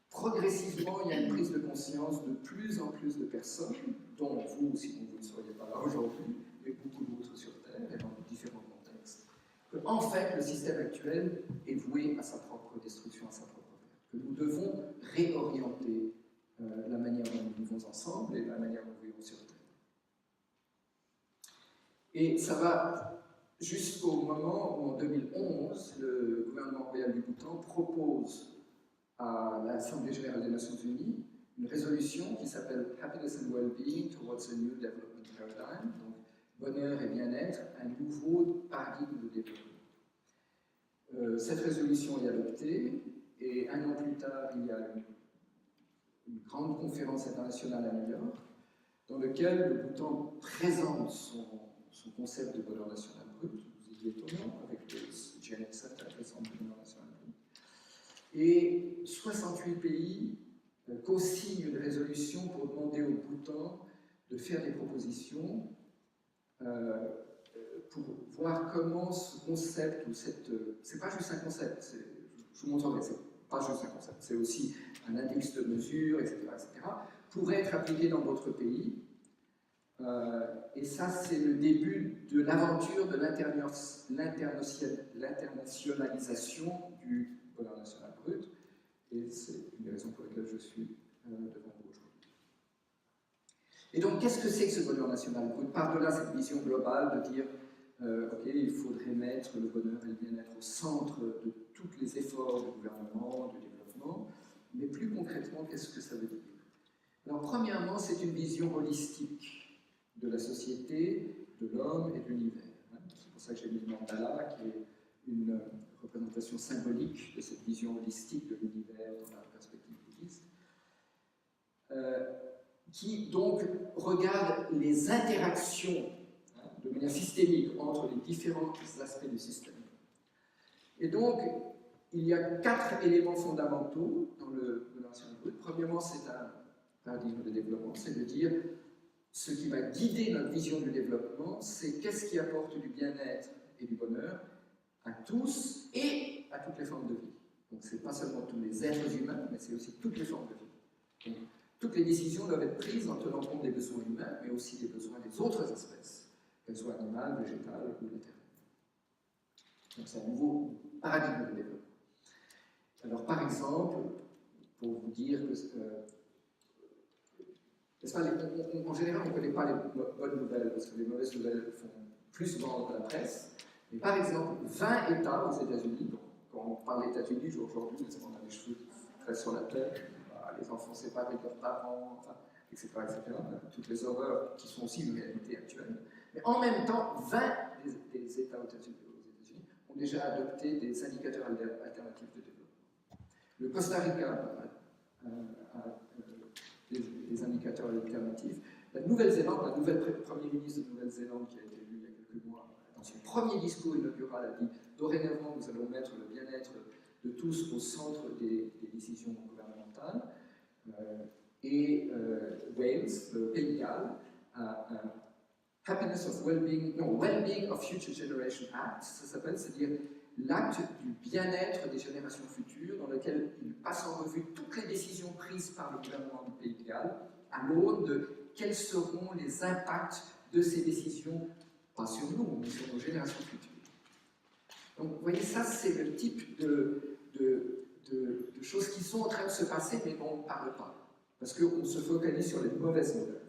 progressivement, il y a une prise de conscience de plus en plus de personnes, dont vous, si vous ne seriez pas là aujourd'hui, et beaucoup d'autres sur Terre, et dans différents contextes, que, en fait, le système actuel est voué à sa propre destruction, à sa propre perte. Que nous devons réorienter la manière dont nous vivons ensemble et la manière dont nous vivons sur Terre. Et ça va jusqu'au moment où, en 2011, le gouvernement royal du Bhoutan propose à l'Assemblée générale des Nations Unies une résolution qui s'appelle Happiness and Well-being Towards a New Development Paradigm, donc bonheur et bien-être, un nouveau paradigme de développement. Cette résolution est adoptée et 1 an plus tard, il y a une grande conférence internationale à New York dans laquelle le Bhoutan présente son concept de bonheur national brut, vous y étonnant, avec le Genetic Center, le Centre de bonheur national brut. Et 68 pays co-signent une résolution pour demander au Bhoutan de faire des propositions pour voir comment ce concept, ou c'est pas juste un concept, je vous montrerai, c'est pas juste un concept, c'est aussi un index de mesure, etc., pourrait être appliqué dans d'autres pays. Et ça, c'est le début de l'aventure de l'internationalisation du bonheur national brut, et c'est une des raisons pour lesquelles je suis devant vous aujourd'hui. Et donc, qu'est-ce que c'est que ce bonheur national brut? Par-delà cette vision globale de dire ok, il faudrait mettre le bonheur et le bien-être au centre de tous les efforts du gouvernement, du développement, mais plus concrètement, qu'est-ce que ça veut dire? Alors, premièrement, c'est une vision holistique de la société, de l'homme et de l'univers. C'est pour ça que j'ai mis le mandala, qui est une représentation symbolique de cette vision holistique de l'univers dans la perspective bouddhiste, qui donc regarde les interactions de manière systémique entre les différents aspects du système. Et donc, il y a 4 éléments fondamentaux dans le bonheur national brut. Premièrement, c'est un paradigme de développement, c'est de dire ce qui va guider notre vision du développement, c'est qu'est-ce qui apporte du bien-être et du bonheur à tous et à toutes les formes de vie. Donc, ce n'est pas seulement tous les êtres humains, mais c'est aussi toutes les formes de vie. Donc, toutes les décisions doivent être prises en tenant compte des besoins humains, mais aussi des besoins des autres espèces, qu'elles soient animales, végétales ou terrestres. Donc, c'est un nouveau paradigme de développement. Alors, par exemple, pour vous dire que en général, on ne connaît pas les bonnes nouvelles, parce que les mauvaises nouvelles font plus vendre la presse. Mais par exemple, 20 États aux États-Unis, quand on parle des États-Unis aujourd'hui, on a les cheveux qui restent sur la tête, les enfants séparés de leurs parents, enfin, etc., etc., toutes les horreurs qui sont aussi une réalité actuelle. Mais en même temps, 20 des États aux États-Unis ont déjà adopté des indicateurs alternatifs de développement. Le Costa Rica a des indicateurs alternatifs. La Nouvelle-Zélande, la nouvelle Premier ministre de Nouvelle-Zélande qui a été élue il y a quelques mois, dans son premier discours inaugural, a dit « Dorénavant, nous allons mettre le bien-être de tous au centre des décisions gouvernementales ». Wales, le Pays de Galles, a un Happiness of Wellbeing, non, Wellbeing of Future Generation Act, ça s'appelle, c'est-à-dire l'acte du bien-être des générations futures, dans lequel il passe en revue toutes les décisions prises par le gouvernement du Pays de Galles, à l'aune de quels seront les impacts de ces décisions, pas sur nous, mais sur nos générations futures. Donc, vous voyez, ça, c'est le type de choses qui sont en train de se passer, mais dont on ne parle pas, parce qu'on se focalise sur les mauvaises nouvelles.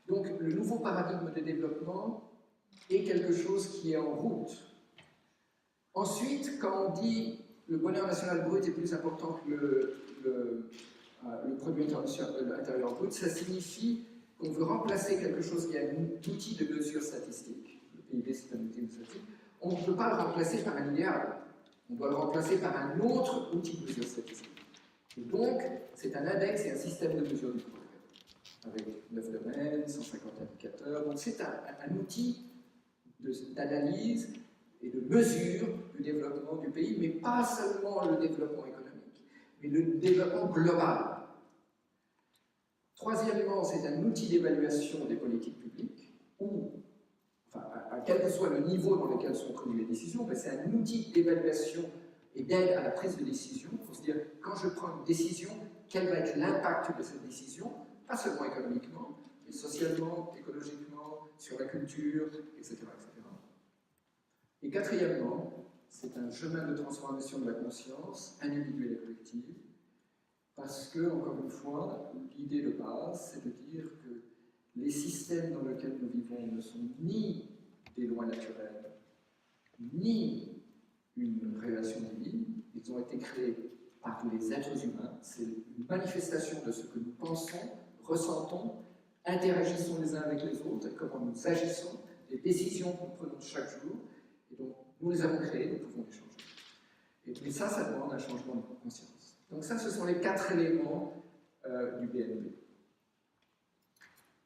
Donc, le nouveau paradigme de développement est quelque chose qui est en route. Ensuite, quand on dit le bonheur national brut est plus important que le produit intérieur brut, ça signifie qu'on veut remplacer quelque chose qui est un outil de mesure statistique. Le PIB, c'est un outil de statistique. On ne peut pas le remplacer par un idéal. On doit le remplacer par un autre outil de mesure statistique. Et donc, c'est un index et un système de mesure du progrès, avec 9 domaines, 150 indicateurs. Donc, c'est un outil d'analyse et de mesure du développement du pays, mais pas seulement le développement économique, mais le développement global. Troisièmement, c'est un outil d'évaluation des politiques publiques, où, enfin, quel que soit le niveau dans lequel sont prises les décisions, c'est un outil d'évaluation et d'aide à la prise de décision, pour se dire, quand je prends une décision, quel va être l'impact de cette décision, pas seulement économiquement, mais socialement, écologiquement, sur la culture, etc. etc. Et quatrièmement, c'est un chemin de transformation de la conscience individuelle et collective, parce que, encore une fois, l'idée de base, c'est de dire que les systèmes dans lesquels nous vivons ne sont ni des lois naturelles, ni une révélation divine, ils ont été créés par les êtres humains, c'est une manifestation de ce que nous pensons, ressentons, interagissons les uns avec les autres, et comment nous agissons, les décisions que nous prenons chaque jour, et donc nous les avons créés, nous pouvons les changer. Et ça demande un changement de conscience. Donc ça, ce sont les 4 éléments du BNP.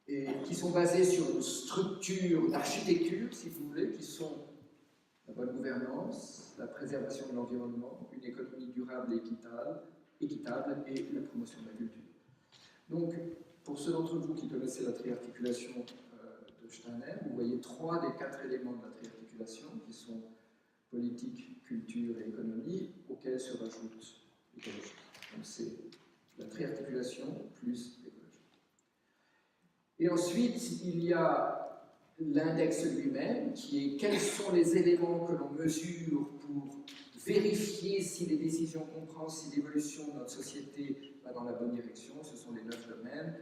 Et qui sont basés sur une structure d'architecture, si vous voulez, qui sont la bonne gouvernance, la préservation de l'environnement, une économie durable et équitable et la promotion de la culture. Donc, pour ceux d'entre vous qui connaissaient la triarticulation de Steiner, vous voyez 3 des 4 éléments de la triarticulation qui sont politique, culture et économie, auxquels se rajoute l'écologie. Donc c'est la triarticulation plus l'écologie. Et ensuite, il y a l'index lui-même, qui est quels sont les éléments que l'on mesure pour vérifier si les décisions qu'on prend, si l'évolution de notre société va dans la bonne direction. Ce sont les 9 domaines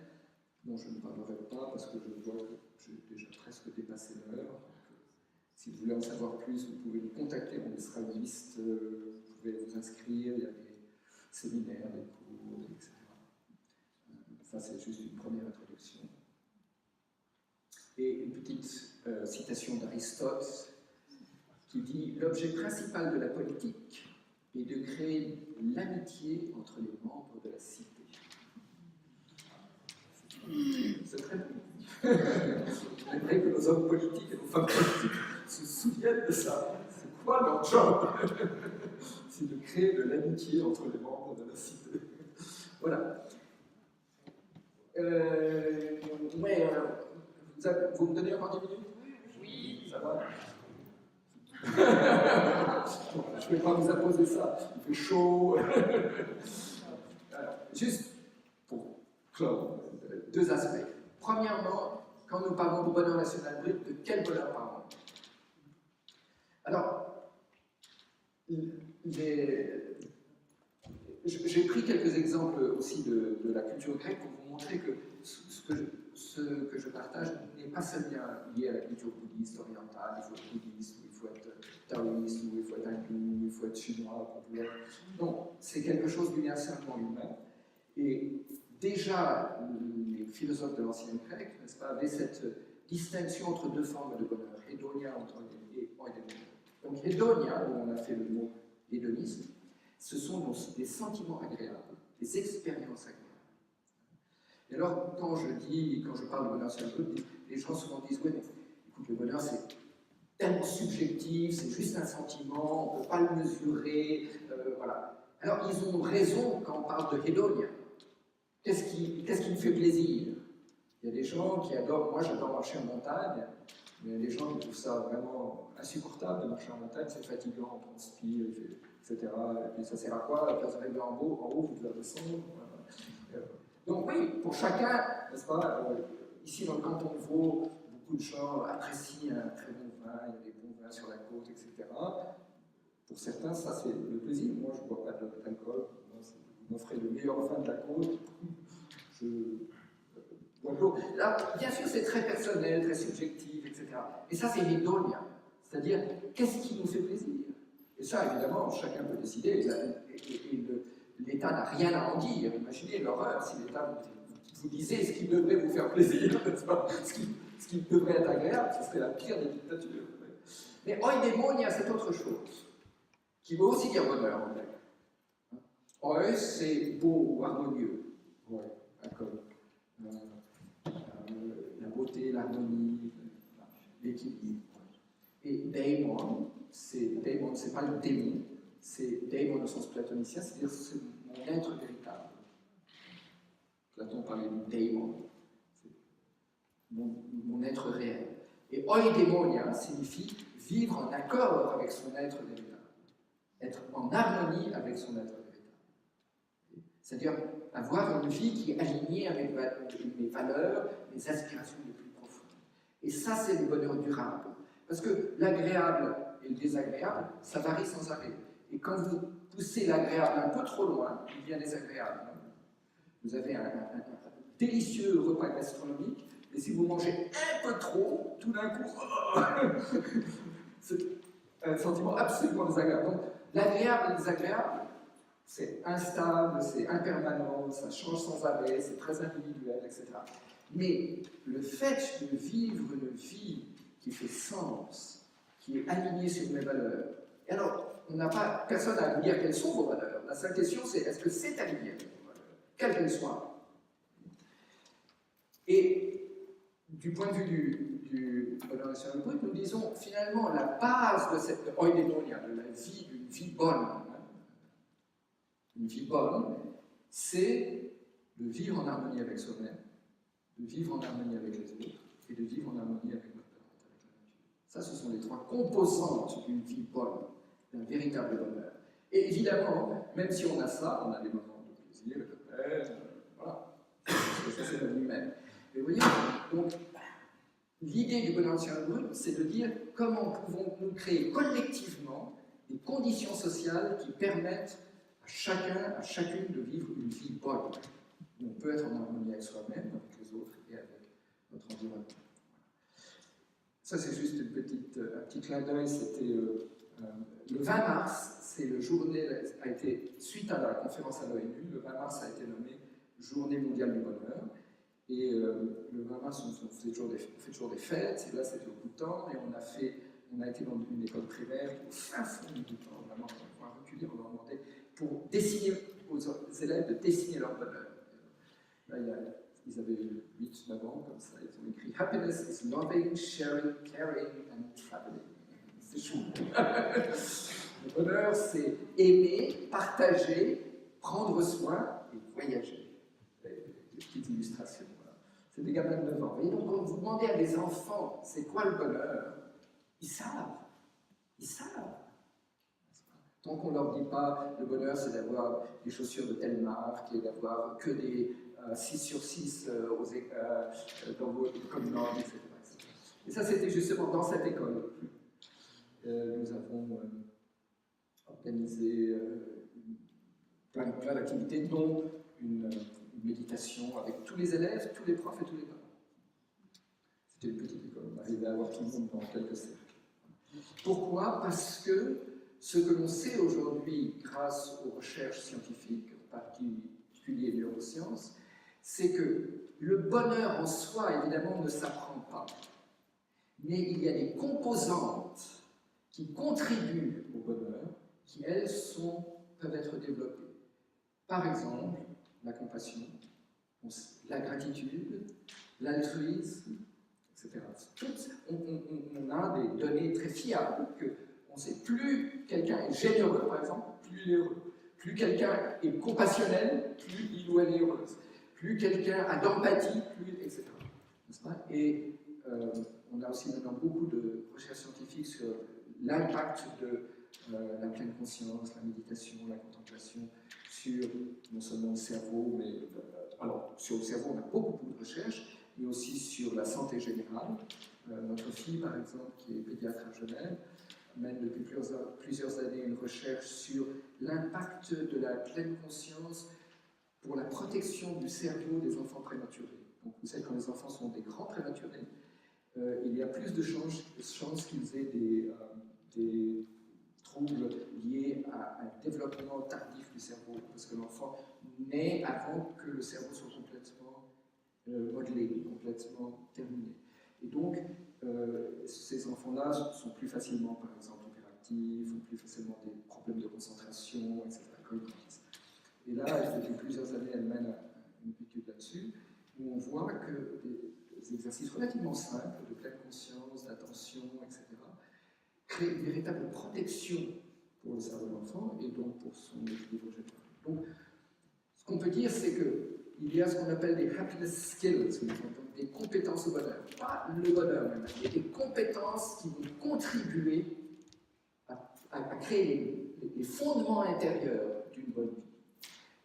dont je ne parlerai pas parce que je vois que j'ai déjà presque dépassé l'heure. Si vous voulez en savoir plus, vous pouvez nous contacter, on sera liste, vous pouvez vous inscrire, il y a des séminaires, des cours, etc. Ça, c'est juste une première introduction. Et une petite citation d'Aristote qui dit « L'objet principal de la politique est de créer l'amitié entre les membres de la cité. » C'est très bon. J'aimerais que nos hommes hommes politiques et nos femmes politiques se souviennent de ça. C'est quoi leur job? C'est de créer de l'amitié entre les membres de la cité. Voilà. Vous me donnez encore 10 minutes? Oui. Ça va? Je ne vais pas vous imposer ça. Il fait chaud. Alors, juste pour clore, deux aspects. Premièrement, quand nous parlons de bonheur national brut, de quel bonheur parlons-nous? Alors, j'ai pris quelques exemples aussi de la culture grecque pour vous montrer que ce que je partage n'est pas seulement lié à la culture bouddhiste orientale. Il faut être bouddhiste, ou il faut être taoïste, ou il faut être hindou, ou il faut être chinois, populaire. Non, c'est quelque chose d'universellement humain. Et déjà, les philosophes de l'ancienne grecque, n'est-ce pas, avaient cette distinction entre deux formes de bonheur, hédonien et eudaimonia. Donc hédonia, où on a fait le mot hédonisme, ce sont des sentiments agréables, des expériences agréables. Et alors, quand je parle de bonheur national brut, les gens souvent disent, oui, mais écoute, le bonheur c'est tellement subjectif, c'est juste un sentiment, on ne peut pas le mesurer, voilà. Alors, ils ont raison quand on parle de hédonia. Qu'est-ce qui me fait plaisir? Il y a des gens qui adorent, moi j'adore marcher en montagne, mais il y a des gens qui trouvent ça vraiment insupportable de marcher en montagne, c'est fatigant, on transpire, etc. Et puis ça sert à quoi? Après, vous arrivez en haut, vous devez descendre. Donc oui, pour chacun, n'est-ce pas, ici dans le canton de Vaud, beaucoup de gens apprécient un très bon vin, il y a des bons vins sur la côte, etc. Pour certains, ça c'est le plaisir. Moi, je ne bois pas d'alcool. Vous m'offrez le meilleur vin de la côte. Je bois de l'eau. Là, bien sûr, c'est très personnel, très subjectif, etc. Et ça, c'est l'hédonia. C'est-à-dire, qu'est-ce qui nous fait plaisir? Et ça, évidemment, chacun peut décider. L'État n'a rien à en dire. Imaginez l'horreur si l'État vous disait ce qui devrait vous faire plaisir, n'est-ce pas? Ce qui devrait être agréable, ce serait la pire des dictatures. Mais eudaimonia, c'est autre chose, qui veut aussi dire bonheur en grec. Oeus, c'est beau ou harmonieux. Ouais, d'accord. La beauté, l'harmonie, l'équilibre. Et daimon, c'est pas le démon, c'est daimon au sens platonicien, c'est-à-dire c'est mon être véritable. Platon parlait du daimon, c'est mon être réel. Et eudaimonia signifie vivre en accord avec son être véritable, être en harmonie avec son être véritable. C'est-à-dire avoir une vie qui est alignée avec mes valeurs, mes aspirations les plus profondes. Et ça, c'est le bonheur durable. Parce que l'agréable et le désagréable, ça varie sans arrêt. Et quand vous poussez l'agréable un peu trop loin, il devient désagréable. Vous avez un délicieux repas gastronomique, et si vous mangez un peu trop, tout d'un coup, c'est un sentiment absolument désagréable. Donc, l'agréable et le désagréable, c'est instable, c'est impermanent, ça change sans arrêt, c'est très individuel, etc. Mais le fait de vivre une vie qui fait sens, qui est alignée sur mes valeurs, et alors, personne n'a à vous dire quelles sont vos valeurs. La seule question, c'est est-ce que c'est aligné avec vos valeurs, quelles qu'elles soient. Et du point de vue du bonheur national brut, nous disons finalement la base de cette eudaimonia, de la vie, d'une vie bonne. Une vie bonne, c'est de vivre en harmonie avec soi-même, de vivre en harmonie avec les autres et de vivre en harmonie avec notre planète, avec la nature. Ça, ce sont les trois composantes d'une vie bonne, d'un véritable bonheur. Et évidemment, même si on a ça, on a des moments de plaisir et de peine, voilà. Ça, c'est la vie même. Mais vous voyez, donc, l'idée du bonheur national brut, c'est de dire comment pouvons-nous créer collectivement des conditions sociales qui permettent à chacun, à chacune de vivre une vie bonne. Où on peut être en harmonie avec soi-même, avec les autres et avec notre environnement. Ça, c'est juste un petit clin d'œil. C'était le 20 mars, c'est le journée, a été, suite à la conférence à l'ONU, le 20 mars a été nommé Journée mondiale du bonheur. Et le 20 mars, on fait toujours des fêtes, et là c'était au Bhoutan, et on a été dans une école primaire au fin fond du Bhoutan, vraiment, on a reculé, on leur demandait pour dessiner aux élèves de dessiner leur bonheur. Là, ils avaient 8-9 ans, comme ça, ils ont écrit « Happiness is loving, sharing, caring and traveling ». C'est chou. Le bonheur, c'est aimer, partager, prendre soin et voyager. Des petites illustrations. Voilà. C'est des gamins de 9 ans. Et donc, quand vous demandez à des enfants, c'est quoi le bonheur? Ils savent. Ils savent. Tant qu'on ne leur dit pas, le bonheur, c'est d'avoir des chaussures de telle marque et d'avoir que des 6 sur 6 dans vos communautés, etc. Et ça, c'était justement dans cette école. Nous avons organisé plein d'activités, dont une méditation avec tous les élèves, tous les profs et tous les parents. C'était une petite école, on arrivait à avoir tout le monde dans quelques cercles. Pourquoi? Parce que ce que l'on sait aujourd'hui, grâce aux recherches scientifiques, en particulier les neurosciences, c'est que le bonheur en soi, évidemment, ne s'apprend pas. Mais il y a des composantes qui contribuent au bonheur, qui, elles, peuvent être développées. Par exemple, la compassion, la gratitude, l'altruisme, etc. On a des données très fiables que on sait, plus quelqu'un est généreux, par exemple, plus il est heureux. Plus quelqu'un est compassionnel, plus il ou elle est heureuse. Plus quelqu'un a d'empathie, plus, etc. N'est-ce pas? Et on a aussi maintenant beaucoup de recherches scientifiques sur l'impact de la pleine conscience, la méditation, la contemplation sur non seulement le cerveau, mais alors sur le cerveau on a beaucoup de recherches, mais aussi sur la santé générale. Notre fille, par exemple, qui est pédiatre à Genève, mène depuis plusieurs années une recherche sur l'impact de la pleine conscience pour la protection du cerveau des enfants prématurés. Donc vous savez, quand les enfants sont des grands prématurés, il y a plus de chances qu'ils aient des troubles liés à un développement tardif du cerveau, parce que l'enfant naît avant que le cerveau soit complètement modelé, complètement terminé. Et donc, ces enfants-là sont plus facilement, par exemple, hyperactifs, ont plus facilement des problèmes de concentration, etc. Et là, depuis plusieurs années, elle mène une étude là-dessus, où on voit que des exercices relativement simples, de pleine conscience, d'attention, etc., créent une véritable protection pour le cerveau de l'enfant et donc pour son équilibre général. Donc, ce qu'on peut dire, c'est qu'il y a ce qu'on appelle des happiness skills, donc des compétences au bonheur. Pas le bonheur même, il y a des compétences qui vont contribuer à créer les fondements intérieurs d'une bonne vie.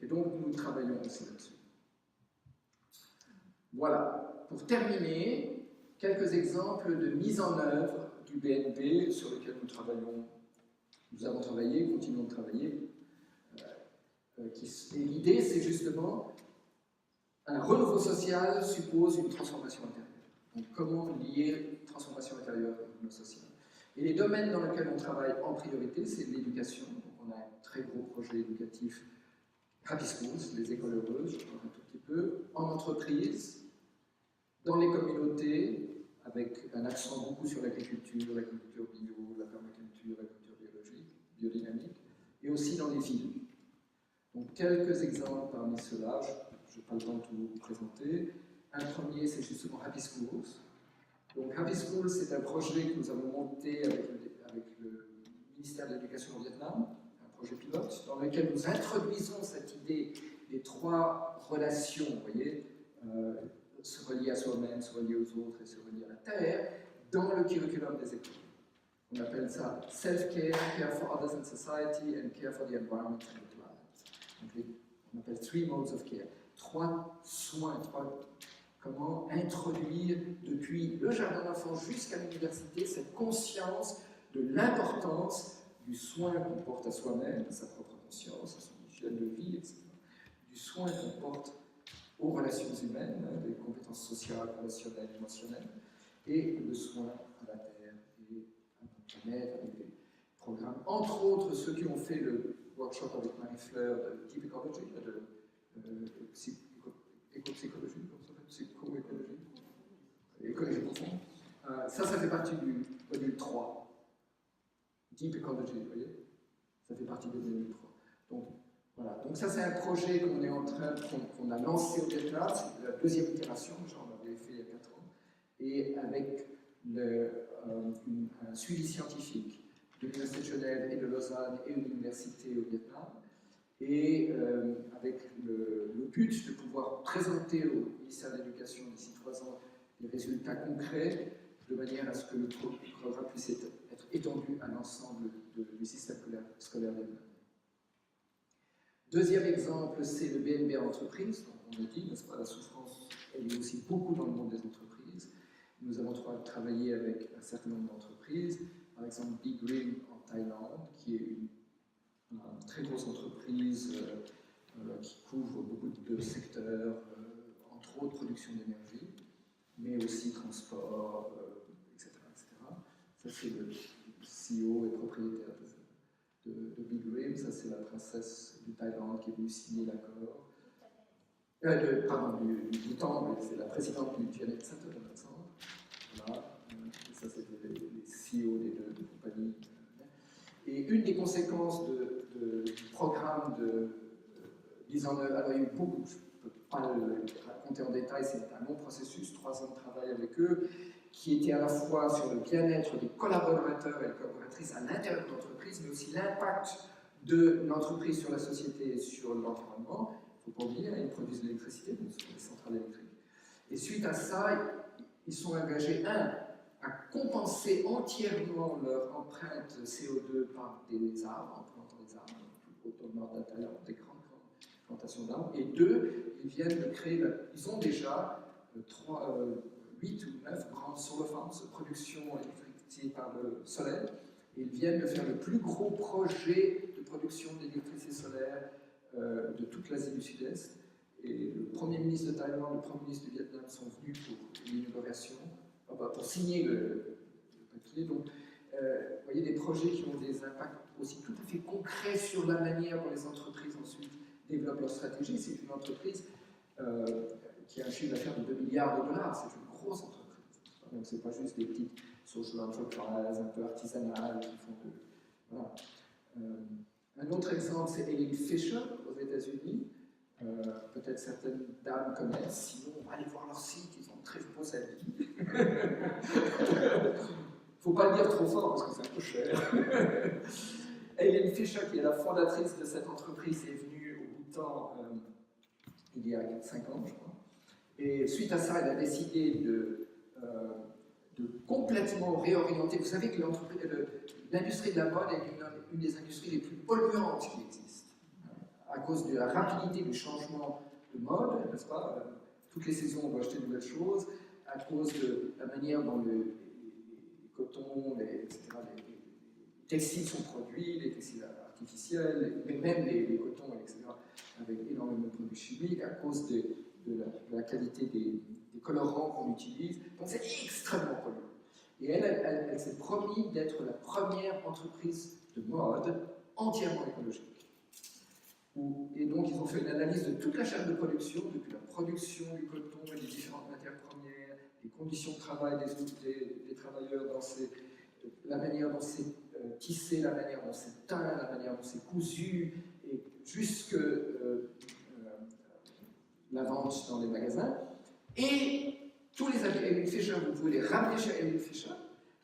Et donc, nous travaillons aussi là-dessus. Voilà. Pour terminer, quelques exemples de mise en œuvre du BNP sur lesquels nous avons travaillé, continuons de travailler. Et l'idée, c'est justement un renouveau social suppose une transformation intérieure. Donc, comment lier transformation intérieure et renouveau social? Et les domaines dans lesquels on travaille en priorité, c'est l'éducation. Donc, on a un très gros projet éducatif, Happy Schools, les écoles heureuses, je parle un tout petit peu, en entreprise, dans les communautés, avec un accent beaucoup sur l'agriculture bio, la permaculture, l'agriculture biologique, biodynamique, et aussi dans les villes. Donc, quelques exemples parmi ceux-là, je n'ai pas le temps de tout vous présenter. Un premier, c'est justement Happy Schools. Donc, Happy Schools, c'est un projet que nous avons monté avec le ministère de l'Éducation au Vietnam, un projet pilote, dans lequel nous introduisons cette idée des 3 relations, vous voyez, se relier à soi-même, se relier aux autres et se relier à la Terre, dans le curriculum des écoles. On appelle ça self-care, care for others in society, and care for the environment and the planet. Donc, on appelle 3 modes of care. 3 soins, comment introduire depuis le jardin d'enfants jusqu'à l'université cette conscience de l'importance du soin qu'on porte à soi-même, à sa propre conscience, à son hygiène de vie, etc. Du soin qu'on porte aux relations humaines, des compétences sociales, relationnelles, émotionnelles, et le soin à la Terre et à notre planète, avec des programmes, entre autres ceux qui ont fait le workshop avec Marie-Fleur de Deep Ecology, de éco-psychologie, comme ça s'appelle, psycho-écologie, écologie profonde. Ça fait partie du module 3. Deep Ecology, vous voyez? Ça fait partie du module 3. Donc, Voilà, donc ça c'est un projet qu'on a lancé au Vietnam, c'est la deuxième itération, déjà on l'avait fait il y a 4 ans, et avec un suivi scientifique de l'Université de Genève et de Lausanne et une université au Vietnam, et avec le but de pouvoir présenter au ministère de l'Éducation d'ici 3 ans des résultats concrets, de manière à ce que le programme puisse être étendu à l'ensemble du système scolaire vietnamien. Deuxième exemple, c'est le BNB entreprise. Donc on a dit, n'est-ce pas, la souffrance, elle est aussi beaucoup dans le monde des entreprises. Nous avons travaillé avec un certain nombre d'entreprises, par exemple Big Rim en Thaïlande, qui est une très grosse entreprise qui couvre beaucoup de secteurs, entre autres production d'énergie, mais aussi transport, etc., etc. Ça, c'est le CEO et propriétaire de Big Rim. Ça, c'est la princesse du Thaïlande qui est venue signer l'accord. Pardon, du Bhoutan, mais c'est la présidente du Janet Center. Voilà. Ça, c'est les CEO des deux compagnies. Et une des conséquences du programme de mise en œuvre, alors il y a eu beaucoup, je ne peux pas le raconter en détail, c'est un long processus, 3 ans de travail avec eux, qui était à la fois sur le bien-être des collaborateurs et collaboratrices à l'intérieur de l'entreprise, mais aussi l'impact de l'entreprise sur la société et sur l'environnement. Il ne faut pas oublier, ils produisent de l'électricité, donc ce sont des centrales électriques. Et suite à ça, ils sont engagés, à compenser entièrement leur empreinte CO2 par des arbres, en plantant des arbres, tout autour de nord de la Thaïlande, des grandes plantations d'arbres. Et 2, ils viennent de créer, ils ont déjà 8 ou 9 grandes solar farms de production électrifiée par le soleil. Et ils viennent de faire le plus gros projet de production d'électricité solaire de toute l'Asie du Sud-Est. Et le Premier ministre de Thaïlande, le Premier ministre du Vietnam sont venus pour l'inauguration, pour signer le papier. Donc, vous voyez, des projets qui ont des impacts aussi tout à fait concrets sur la manière dont les entreprises ensuite développent leur stratégie. C'est une entreprise qui a un chiffre d'affaires de 2 milliards de dollars. C'est une grosse entreprise. Donc, ce n'est pas juste des petites social enterprises un peu artisanales qui font de... Voilà. Un autre exemple, c'est Eileen Fisher aux États-Unis. Peut-être certaines dames connaissent, sinon allez voir leur site, ils ont très beaux habits. Il ne faut pas le dire trop fort parce que c'est un peu cher. Eileen Fisher, qui est la fondatrice de cette entreprise, est venue au Bhoutan il y a 5 ans, je crois. Et suite à ça, elle a décidé de complètement réorienter. Vous savez que l'industrie de la mode est une des industries les plus polluantes qui existent. À cause de la rapidité du changement de mode, n'est-ce pas? Toutes les saisons, on doit acheter de nouvelles choses, à cause de la manière dont les cotons, etc., les textiles sont produits, les textiles artificiels, mais même les cotons, etc., avec énormément de produits chimiques, à cause de la qualité des colorants qu'on utilise. Donc c'est extrêmement polluant. Et elle s'est promis d'être la première entreprise de mode entièrement écologique. Et donc, ils ont fait une analyse de toute la chaîne de production, depuis la production du coton et des différentes matières premières, les conditions de travail des travailleurs, la manière dont c'est tissé, la manière dont c'est teint, la manière dont c'est cousu, et jusque la vente dans les magasins. Et tous les habits Eileen Fisher, vous pouvez les ramener chez Eileen Fisher,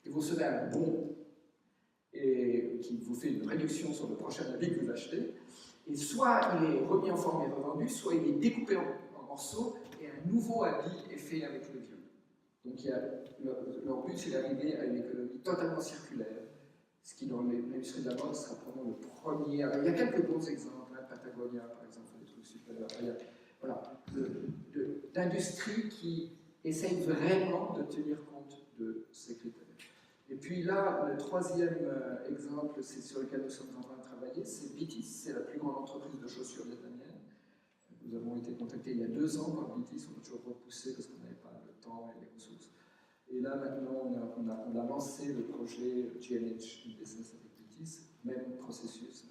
et vous recevez un bon et qui vous fait une réduction sur le prochain habit que vous achetez. Et soit il est remis en forme et revendu, soit il est découpé en morceaux et un nouveau habit est fait avec le vieux. Donc leur but, c'est d'arriver à une économie totalement circulaire, ce qui, dans l'industrie de la mode, sera probablement le premier. Alors, il y a quelques bons exemples, hein, Patagonia, par exemple, des trucs super. Voilà, d'industries qui essayent vraiment de tenir compte de ces critères. Et puis là, le troisième exemple, c'est sur lequel nous sommes en train de travailler, c'est Bitis, c'est la plus grande entreprise de chaussures vietnamienne. Nous avons été contactés il y a 2 ans par Bitis, on a toujours repoussé parce qu'on n'avait pas le temps et les ressources. Et là, maintenant, on a lancé le projet GNH Business avec Bitis, même processus.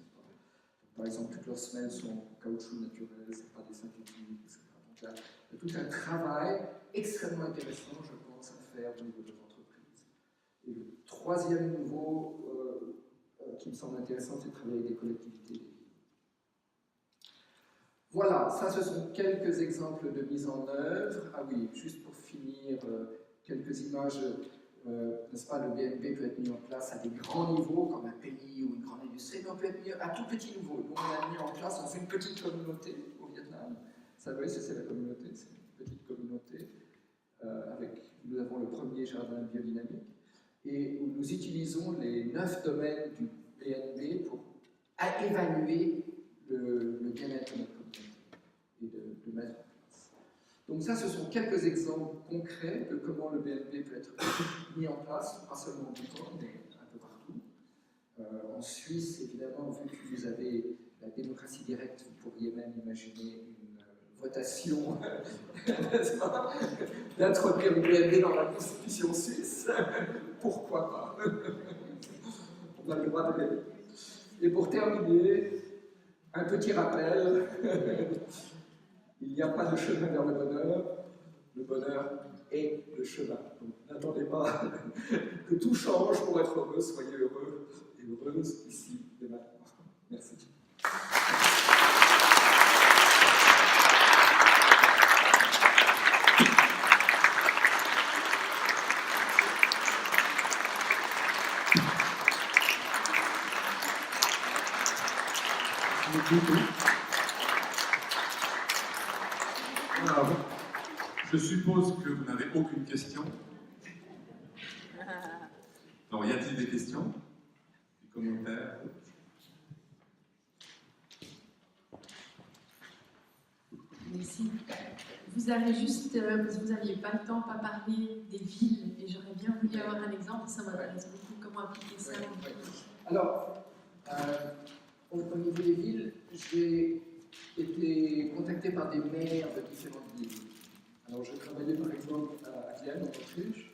Par exemple, toutes leurs semelles sont en caoutchouc naturel, ce n'est pas des synthétiques, etc. Donc là, il y a tout un travail extrêmement intéressant, je pense, à faire au niveau de l'entreprise. Et le troisième niveau qui me semble intéressant, c'est de travailler avec des collectivités. Voilà, ça ce sont quelques exemples de mise en œuvre. Ah oui, juste pour finir, quelques images, n'est-ce pas, le BNP peut être mis en place à des grands niveaux, comme un pays ou une grande industrie, mais on peut être mis à tout petit niveau. Donc on a mis en place, on fait une petite communauté au Vietnam. Ça, vous voyez, c'est la communauté, c'est une petite communauté. Nous avons le premier jardin biodynamique, et où nous utilisons les 9 domaines du BNB pour évaluer le bien-être de notre communauté et de mettre en place. Donc ça, ce sont quelques exemples concrets de comment le BNB peut être mis en place, pas seulement en Bhoutan, mais un peu partout. En Suisse, évidemment, vu que vous avez la démocratie directe, vous pourriez même imaginer une votation d'introduire le BNB dans la Constitution suisse. Pourquoi pas? On a le droit de rêver. Et pour terminer, un petit rappel, il n'y a pas de chemin vers le bonheur est le chemin. Donc n'attendez pas que tout change pour être heureux, soyez heureux et heureuses ici et maintenant. Merci. Alors, je suppose que vous n'avez aucune question. Alors, y a-t-il des questions? Des commentaires? Merci. Vous avez juste, parce que vous n'aviez pas le temps, pas parlé des villes, et j'aurais bien voulu avoir un exemple, ça m'intéresse beaucoup, comment appliquer ça. Alors, au niveau des villes, j'ai été contacté par des maires de différentes villes. Alors, je travaillais par exemple à Vienne, en Autriche.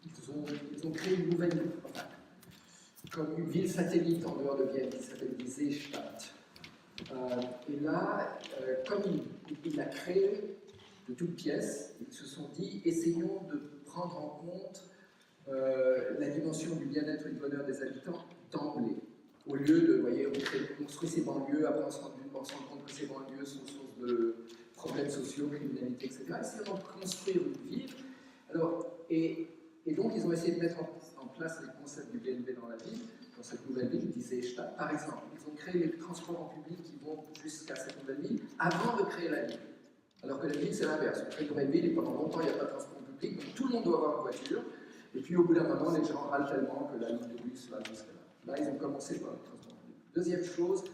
Ils ont créé une nouvelle ville, enfin, comme une ville satellite en dehors de Vienne qui s'appelle die Seestadt. Et là, comme il l'a créé de toutes pièces, ils se sont dit essayons de prendre en compte la dimension du bien-être et du bonheur des habitants d'emblée. Au lieu de, vous voyez, on construit ces banlieues, après on se rend compte que ces banlieues sont source de problèmes sociaux, criminalité, etc. Essayons de construire une ville. Alors, et donc, ils ont essayé de mettre en place les concepts du BNB dans la ville, dans cette nouvelle ville, die Seestadt. Par exemple, ils ont créé les transports en public qui vont jusqu'à cette nouvelle ville avant de créer la ville. Alors que la ville, c'est l'inverse. On crée une nouvelle ville et pendant longtemps, il n'y a pas de transport public, donc tout le monde doit avoir une voiture. Et puis, au bout d'un moment, les gens râlent tellement que la ligne de bus va jusqu'à là. Là, ils ont commencé par le transport public. Deuxième chose,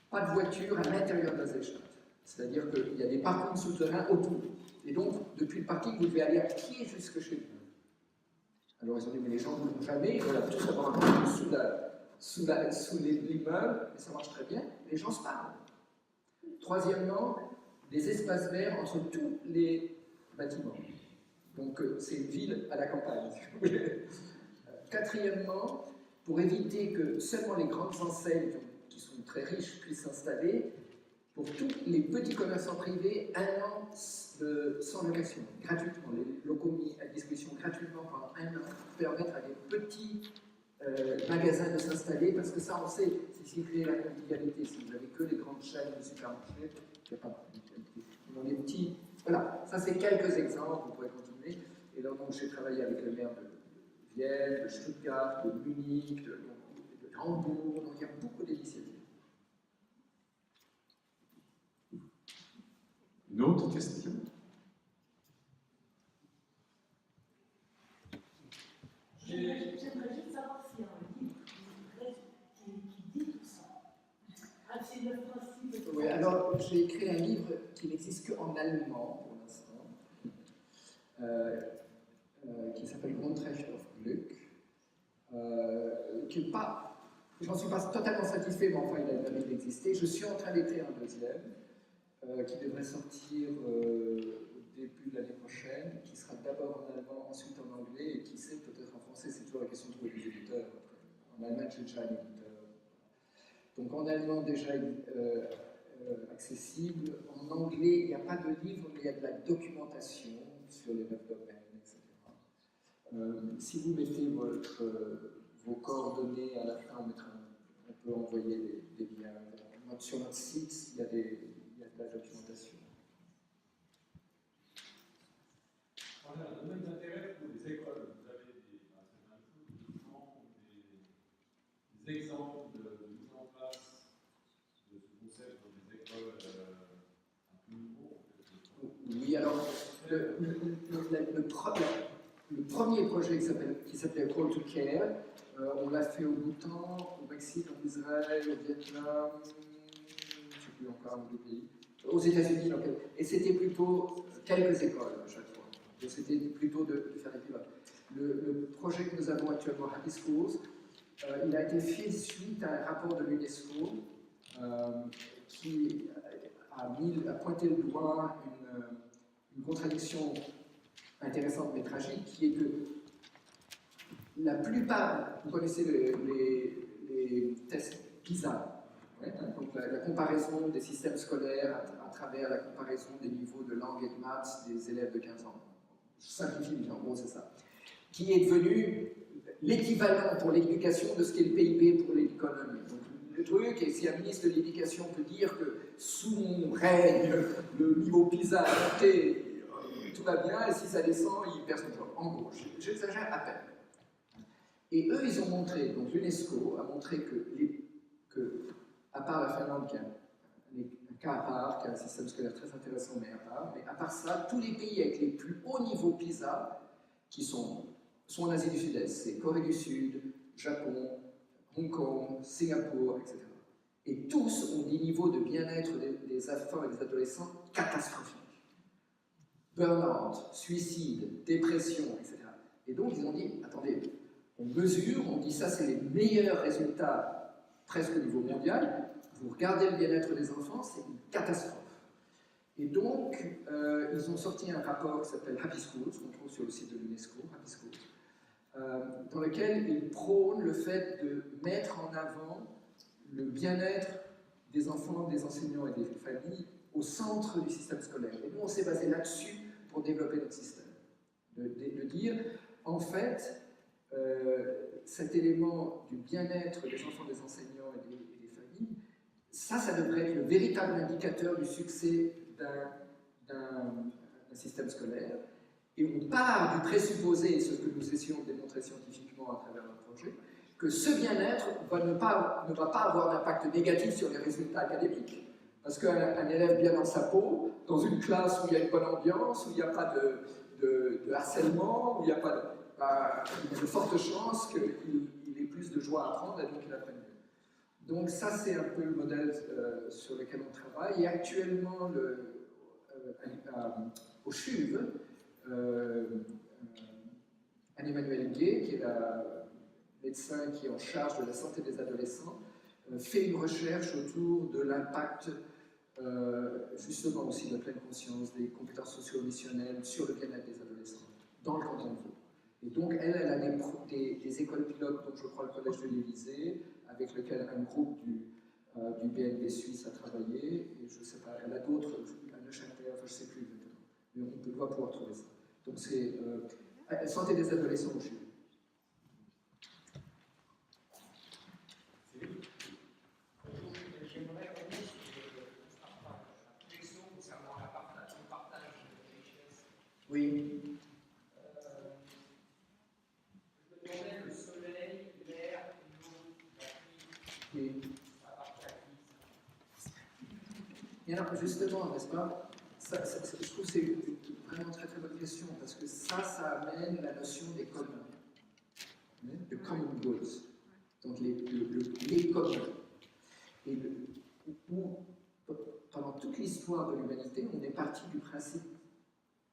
pas de voiture à l'intérieur de la Seestadt. C'est-à-dire qu'il y a des parkings souterrains autour. Et donc, depuis le parking, vous devez aller à pied jusque chez vous. Alors ils ont dit, mais les gens ne voudront jamais, ils veulent tous avoir un parking sous l'immeuble, et ça marche très bien, les gens se parlent. Troisièmement, des espaces verts entre tous les bâtiments. Donc c'est une ville à la campagne, si vous voulez. Quatrièmement, pour éviter que seulement les grandes enseignes qui sont très riches puissent s'installer, pour tous les petits commerçants privés, 1 an sans location, gratuitement. Les locaux mis à disposition gratuitement pendant 1 an pour permettre à des petits magasins de s'installer, parce que ça, on sait, c'est ce qui crée la convivialité. Si vous n'avez que les grandes chaînes de supermarchés, il n'y a pas de convivialité. Donc les petits, voilà, ça c'est quelques exemples, on pourrait continuer. Et là, donc, j'ai travaillé avec le maire de Vienne, de Stuttgart, de Munich, de Hambourg, donc il y a beaucoup d'initiatives. Une autre question? J'aimerais juste savoir s'il y a un livre qui dit tout ça. C'est le principe. Oui, alors j'ai écrit un livre qui n'existe qu'en allemand pour l'instant, qui s'appelle Grundrecht auf Glück, qui n'est pas, j'en suis pas totalement satisfait, mais enfin il a le mérite d'exister. Je suis en train d'écrire un deuxième, qui devrait sortir au début de l'année prochaine, qui sera d'abord en allemand, ensuite en anglais, et qui sait peut-être en français, c'est toujours la question de trouver des éditeurs. En Allemagne, j'ai déjà un éditeur. Donc en allemand déjà accessible, en anglais, il n'y a pas de livre, mais il y a de la documentation sur les 9 domaines, etc. Si vous mettez vos coordonnées à la fin, on peut envoyer des liens. Sur notre site, il y le premier projet qui s'appelait Call to Care, on l'a fait au Bhoutan, au Mexique, en Israël, au Vietnam, je ne sais plus encore un autre pays, aux États-Unis, et c'était plutôt quelques écoles à chaque fois. Donc c'était plutôt de faire des pilotes. Le projet que nous avons actuellement, Happy Schools, il a été fait suite à un rapport de l'UNESCO qui a pointé le doigt une contradiction intéressante mais tragique, qui est que la plupart, vous connaissez les tests PISA, ouais, hein, donc la comparaison des systèmes scolaires à travers la comparaison des niveaux de langue et de maths des élèves de 15 ans. Je simplifie, mais en gros c'est ça. Qui est devenu l'équivalent pour l'éducation de ce qu'est le PIB pour l'économie. Donc le truc, et si un ministre de l'Éducation peut dire que sous mon règne, le niveau PISA a monté, tout va bien, et si ça descend, il perd son job. En gros, j'exagère à peine. Et eux, ils ont montré, donc l'UNESCO a montré que, à part la Finlande, qui a un cas à part, qui a un système scolaire très intéressant, mais à part ça, tous les pays avec les plus hauts niveaux PISA, qui sont en Asie du Sud-Est, c'est Corée du Sud, Japon, Hong Kong, Singapour, etc. Et tous ont des niveaux de bien-être des enfants et des adolescents catastrophiques. Burn-out, suicide, dépression, etc. Et donc ils ont dit, attendez, on mesure, on dit ça c'est les meilleurs résultats presque au niveau mondial, vous regardez le bien-être des enfants, c'est une catastrophe. Et donc, ils ont sorti un rapport qui s'appelle Happy Schools, qu'on trouve sur le site de l'UNESCO, Happy Schools, dans lequel ils prônent le fait de mettre en avant le bien-être des enfants, des enseignants et des familles au centre du système scolaire. Et nous, on s'est basé là-dessus pour développer notre système. De dire, en fait, cet élément du bien-être des enfants, des enseignants et des familles, ça devrait être le véritable indicateur du succès d'un système scolaire. Et on part du présupposé, et c'est ce que nous essayons de démontrer scientifiquement à travers notre projet, que ce bien-être ne va pas avoir d'impact négatif sur les résultats académiques. Parce qu'un élève bien dans sa peau, dans une classe où il y a une bonne ambiance, où il n'y a pas de harcèlement, où il y a pas de... il y a de fortes chances qu'il ait plus de joie à apprendre et donc il apprenne mieux. Donc ça, c'est un peu le modèle sur lequel on travaille. Et actuellement, au CHUV, Anne-Emmanuelle Gay, qui est la médecin qui est en charge de la santé des adolescents, fait une recherche autour de l'impact justement aussi de la pleine conscience, des compétences socio-émotionnelles sur le bien-être des adolescents dans le canton de Vaud. Et donc elle a des écoles pilotes, dont je crois le Collège de l'Élysée, avec lequel un groupe du BNB suisse a travaillé, et je ne sais pas, elle a d'autres, à Neuchâtel, enfin je ne sais plus exactement, mais on doit pouvoir trouver ça. Donc c'est santé des adolescents au CHUV. Oui. Je me demandais le soleil, l'air, l'eau, la pluie, Oui. ça appartient à qui? Et alors, justement, n'est-ce pas, je trouve que c'est vraiment une très très bonne question, parce que ça amène la notion des communs, de common goods, donc les communs. Et pendant toute l'histoire de l'humanité, on est parti du principe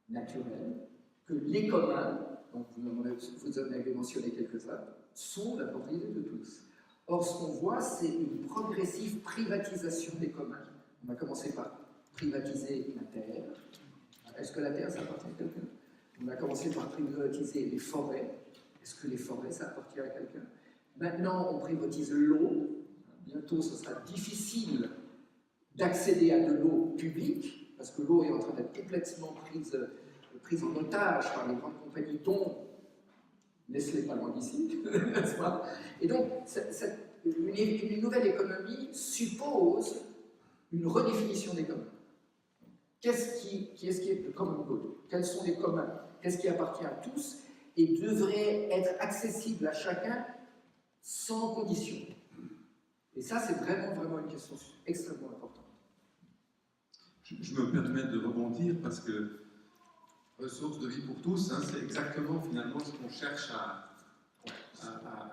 naturel que les communs, donc vous en avez mentionné quelques-uns, sont la propriété de tous. Or, ce qu'on voit, c'est une progressive privatisation des communs. On a commencé par privatiser la terre. Est-ce que la terre, ça appartient à quelqu'un? On a commencé par privatiser les forêts. Est-ce que les forêts, ça appartient à quelqu'un? Maintenant, on privatise l'eau. Bientôt, ce sera difficile d'accéder à de l'eau publique, parce que l'eau est en train d'être complètement prise en otage par les grandes compagnies, dont Nestlé pas loin d'ici, n'est-ce pas? Et donc, une nouvelle économie suppose une redéfinition des communs. Qu'est-ce qui est le common good? Quels sont les communs? Qu'est-ce qui appartient à tous et devrait être accessible à chacun sans condition? Et ça, c'est vraiment une question extrêmement importante. Je me permets de rebondir parce que ressources de vie pour tous, hein, c'est exactement finalement ce qu'on cherche à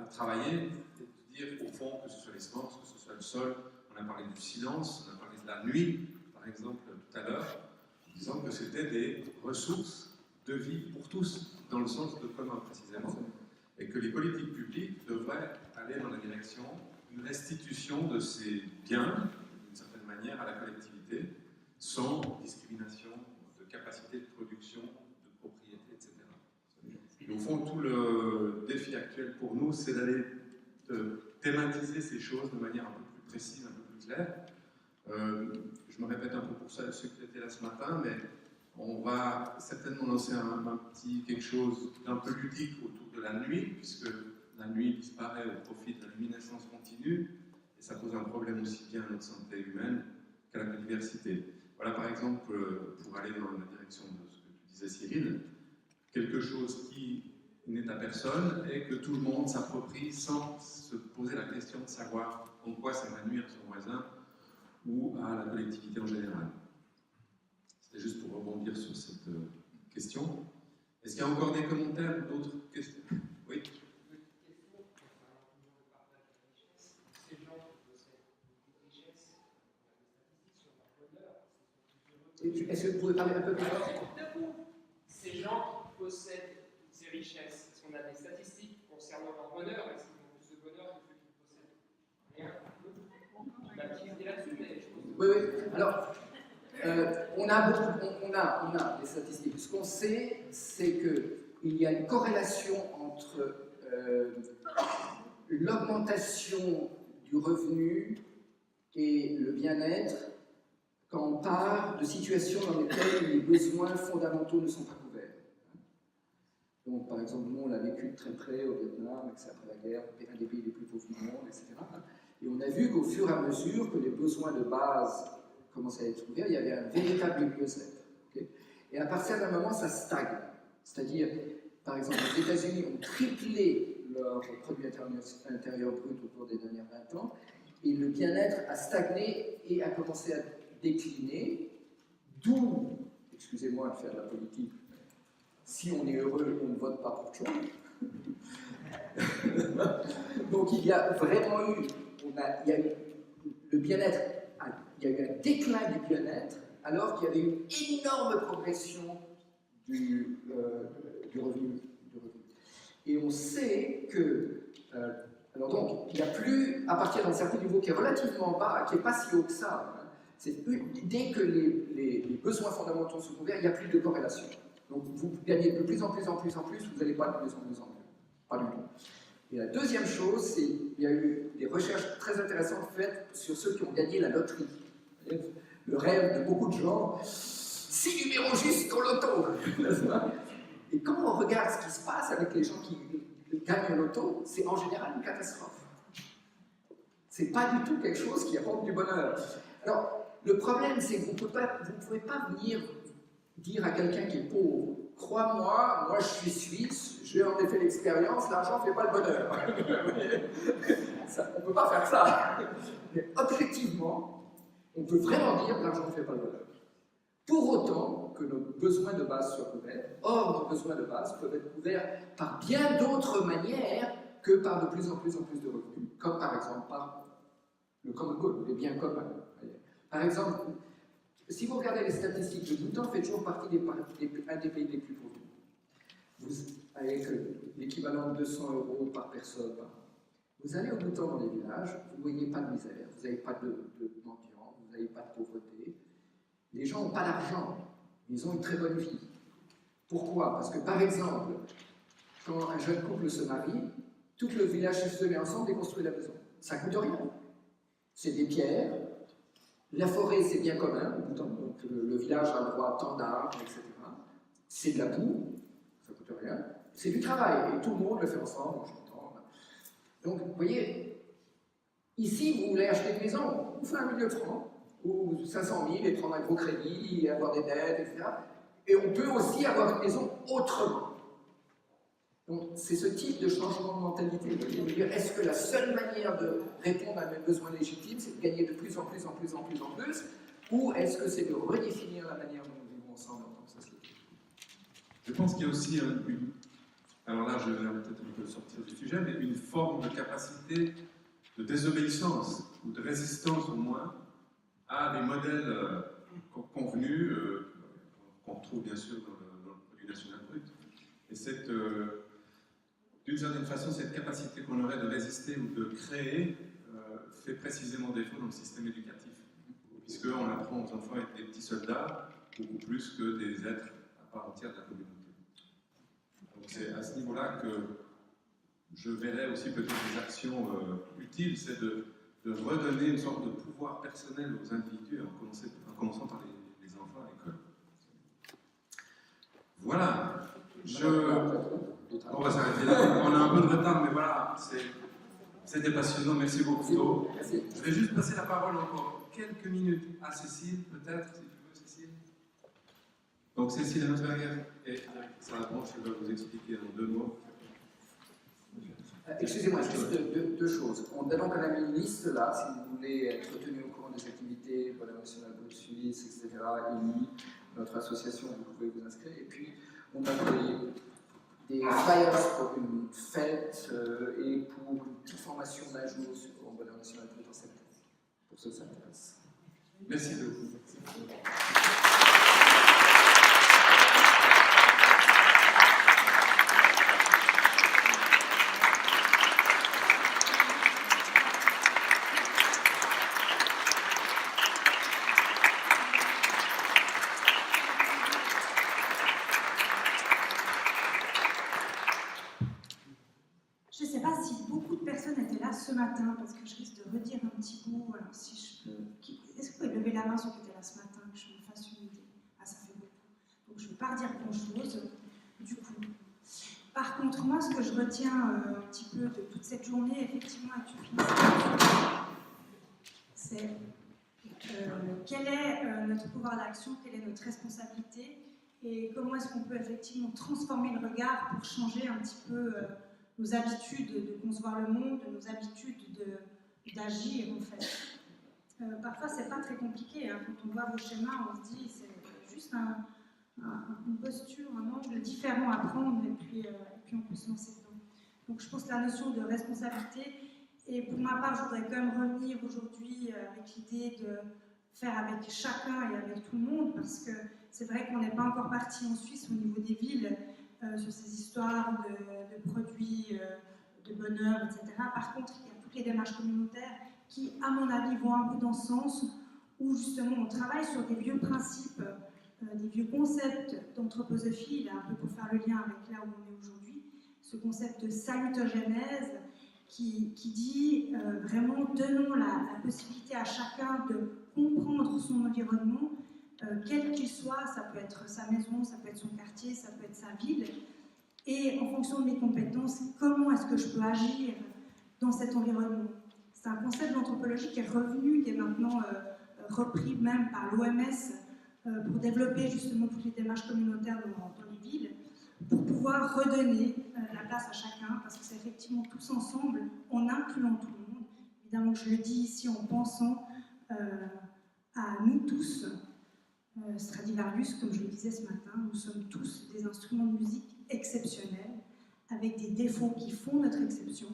travailler, et de dire au fond que ce soit les semences, que ce soit le sol, on a parlé du silence, on a parlé de la nuit, par exemple, tout à l'heure, en disant que c'était des ressources de vie pour tous, dans le sens de commun précisément, et que les politiques publiques devraient aller dans la direction d'une restitution de ces biens, d'une certaine manière, à la collectivité, sans discrimination de capacité de production, de propriété, etc. Et au fond, tout le défi actuel pour nous, c'est d'aller thématiser ces choses de manière un peu plus précise, un peu plus claire. Je me répète un peu pour ça, ceux qui étaient là ce matin, mais on va certainement lancer un petit quelque chose d'un peu ludique autour de la nuit, puisque la nuit disparaît au profit de la luminescence continue, et ça pose un problème aussi bien à notre santé humaine qu'à la biodiversité. Voilà par exemple, pour aller dans la direction de ce que tu disais Cyril, quelque chose qui n'est à personne et que tout le monde s'approprie sans se poser la question de savoir en quoi ça va nuire à son voisin ou à la collectivité en général. C'était juste pour rebondir sur cette question. Est-ce qu'il y a encore des commentaires ou d'autres questions? Oui. Est-ce que vous pouvez parler un peu plus fort? Ces gens qui possèdent ces richesses, est-ce qu'on a des statistiques concernant leur bonheur? Est-ce qu'ils ont plus de bonheur que ceux qui ne possèdent rien? On a petite idée là-dessus, mais je pense que... Oui, oui. Alors, on a des statistiques. Ce qu'on sait, c'est qu'il y a une corrélation entre l'augmentation du revenu et le bien-être quand on part de situations dans lesquelles les besoins fondamentaux ne sont pas couverts. Donc, par exemple, nous, on l'a vécu de très près au Vietnam, c'est après la guerre, un des pays les plus pauvres du monde, etc. Et on a vu qu'au fur et à mesure que les besoins de base commençaient à être couverts, il y avait un véritable mieux-être. Okay, et à partir d'un moment, ça stagne. C'est-à-dire, par exemple, les États-Unis ont triplé leur produit intérieur brut au cours des dernières 20 ans, et le bien-être a stagné et a commencé à décliner, d'où, excusez-moi de faire de la politique, si on est heureux, on ne vote pas pour Trump. Donc il y a vraiment eu, il y a eu le bien-être, il y a eu un déclin du bien-être, alors qu'il y avait une énorme progression du revenu. Et on sait que, alors donc, il n'y a plus, à partir d'un certain niveau qui est relativement bas, qui n'est pas si haut que ça, hein, dès que les besoins fondamentaux sont couverts, il n'y a plus de corrélation. Donc vous gagnez de plus en plus, vous n'allez pas de plus en plus en plus. Pas du tout. Et la deuxième chose, c'est qu'il y a eu des recherches très intéressantes faites sur ceux qui ont gagné la loterie. Le rêve de beaucoup de gens, 6 numéros justes au loto. Et quand on regarde ce qui se passe avec les gens qui gagnent le loto, c'est en général une catastrophe. C'est pas du tout quelque chose qui apporte du bonheur. Alors, le problème, c'est que vous ne pouvez pas venir dire à quelqu'un qui est pauvre, crois-moi, moi je suis suisse, j'ai en effet l'expérience, l'argent ne fait pas le bonheur. On ne peut pas faire ça. Mais objectivement, on peut vraiment dire que l'argent ne fait pas le bonheur. Pour autant que nos besoins de base soient couverts, or nos besoins de base peuvent être couverts par bien d'autres manières que par de plus en plus de revenus, comme par exemple par le common good, les biens communs. Par exemple, si vous regardez les statistiques, le Bhoutan fait toujours partie un des pays les plus pauvres. Avec l'équivalent de 200 € par personne par an. Vous allez au Bhoutan dans les villages, vous ne voyez pas de misère, vous n'avez pas de mendiants, vous n'avez pas de pauvreté. Les gens n'ont pas d'argent, ils ont une très bonne vie. Pourquoi? Parce que, par exemple, quand un jeune couple se marie, tout le village se met ensemble et construit la maison. Ça ne coûte rien. C'est des pierres. La forêt, c'est bien commun, donc le village a le droit à tant d'arbres, etc. C'est de la boue, ça ne coûte rien. C'est du travail, et tout le monde le fait ensemble, en chantant. Donc, vous voyez, ici, vous voulez acheter une maison, vous faites 1 million de francs, ou 500 000, et prendre un gros crédit, et avoir des dettes, etc. Et on peut aussi avoir une maison autrement. Donc, c'est ce type de changement de mentalité. Est-ce que la seule manière de répondre à mes besoins légitimes, c'est de gagner de plus en plus, ou est-ce que c'est de redéfinir la manière dont nous vivons ensemble en tant que société? Je pense qu'il y a aussi alors là je vais peut-être un peu sortir du sujet, mais une forme de capacité de désobéissance, ou de résistance au moins, à des modèles convenus, qu'on retrouve bien sûr dans le produit national brut. Et cette, d'une certaine façon, cette capacité qu'on aurait de résister ou de créer fait précisément défaut dans le système éducatif, puisqu'on apprend aux enfants à être des petits soldats, beaucoup plus que des êtres à part entière de la communauté. Donc c'est à ce niveau-là que je verrais aussi peut-être des actions utiles, c'est de redonner une sorte de pouvoir personnel aux individus, en commençant par les enfants à l'école. Voilà. On va s'arrêter là. On a un peu de retard, mais voilà, c'était passionnant. Merci beaucoup. Je vais juste passer la parole encore quelques minutes à Cécile, peut-être, si tu veux, Cécile. Donc Cécile Emmetsberger et Sarah Branche, je vais vous expliquer en 2 mots. Excusez-moi, juste deux choses. Donc, on a mis une liste là, si vous voulez être tenu au courant des activités, Bonheur National Brut Suisse, etc., EMI, notre association, vous pouvez vous inscrire. Et puis, on a des flyers pour une fête et pour une petite formation d'un jour au Bonheur National Brut en septembre, pour ceux que ça intéresse. Merci beaucoup. Je ne sais pas si beaucoup de personnes étaient là ce matin, parce que je risque de redire un petit bout. Alors, si je peux. Est-ce que vous pouvez lever la main ceux qui étaient là ce matin, que je me fasse une idée? Ah, ça fait beaucoup. Donc, je ne vais pas redire grand-chose, du coup. Par contre, moi, ce que je retiens un petit peu de toute cette journée, effectivement, et tu finis, c'est quel est notre pouvoir d'action, quelle est notre responsabilité, et comment est-ce qu'on peut effectivement transformer le regard pour changer un petit peu nos habitudes de concevoir le monde, nos habitudes d'agir en fait. Parfois c'est pas très compliqué, hein. Quand on voit vos schémas, on se dit c'est juste une posture, un angle différent à prendre et puis on peut se lancer dedans. Donc je pense que la notion de responsabilité, et pour ma part je voudrais quand même revenir aujourd'hui avec l'idée de faire avec chacun et avec tout le monde, parce que c'est vrai qu'on n'est pas encore parti en Suisse au niveau des villes, sur ces histoires de produits, de bonheur, etc. Par contre, il y a toutes les démarches communautaires qui, à mon avis, vont un peu dans ce sens où justement on travaille sur des vieux principes, des vieux concepts d'anthroposophie, là, un peu pour faire le lien avec là où on est aujourd'hui, ce concept de salutogénèse qui dit vraiment donnons la possibilité à chacun de comprendre son environnement, quel qu'il soit, ça peut être sa maison, ça peut être son quartier, ça peut être sa ville, et en fonction de mes compétences, comment est-ce que je peux agir dans cet environnement. C'est un concept d'anthropologie qui est revenu, qui est maintenant repris même par l'OMS pour développer justement toutes les démarches communautaires dans les villes, pour pouvoir redonner la place à chacun, parce que c'est effectivement tous ensemble, en incluant tout le monde. Évidemment, je le dis ici en pensant à nous tous. Stradivarius, comme je le disais ce matin, nous sommes tous des instruments de musique exceptionnels, avec des défauts qui font notre exception,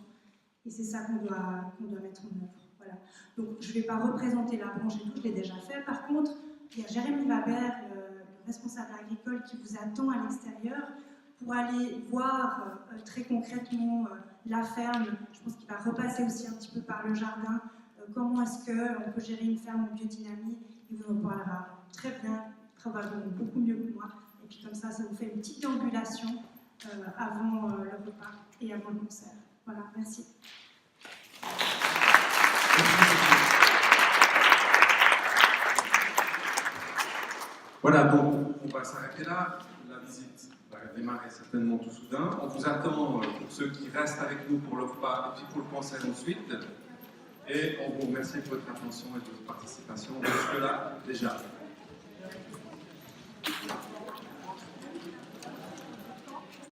et c'est ça qu'on doit mettre en œuvre. Voilà. Donc je ne vais pas représenter la branche et tout, je l'ai déjà fait. Par contre, il y a Jérémy Waber, le responsable agricole, qui vous attend à l'extérieur pour aller voir très concrètement la ferme. Je pense qu'il va repasser aussi un petit peu par le jardin. Comment est-ce qu'on peut gérer une ferme en biodynamie? Il vous en parlera très bien, probablement beaucoup mieux que moi. Et puis comme ça vous fait une petite déambulation avant le repas et avant le concert. Voilà, merci. Voilà, donc on va s'arrêter là. La visite va démarrer certainement tout soudain. On vous attend pour ceux qui restent avec nous pour le repas et puis pour le concert ensuite. Et on vous remercie de votre attention et de votre participation jusque-là déjà.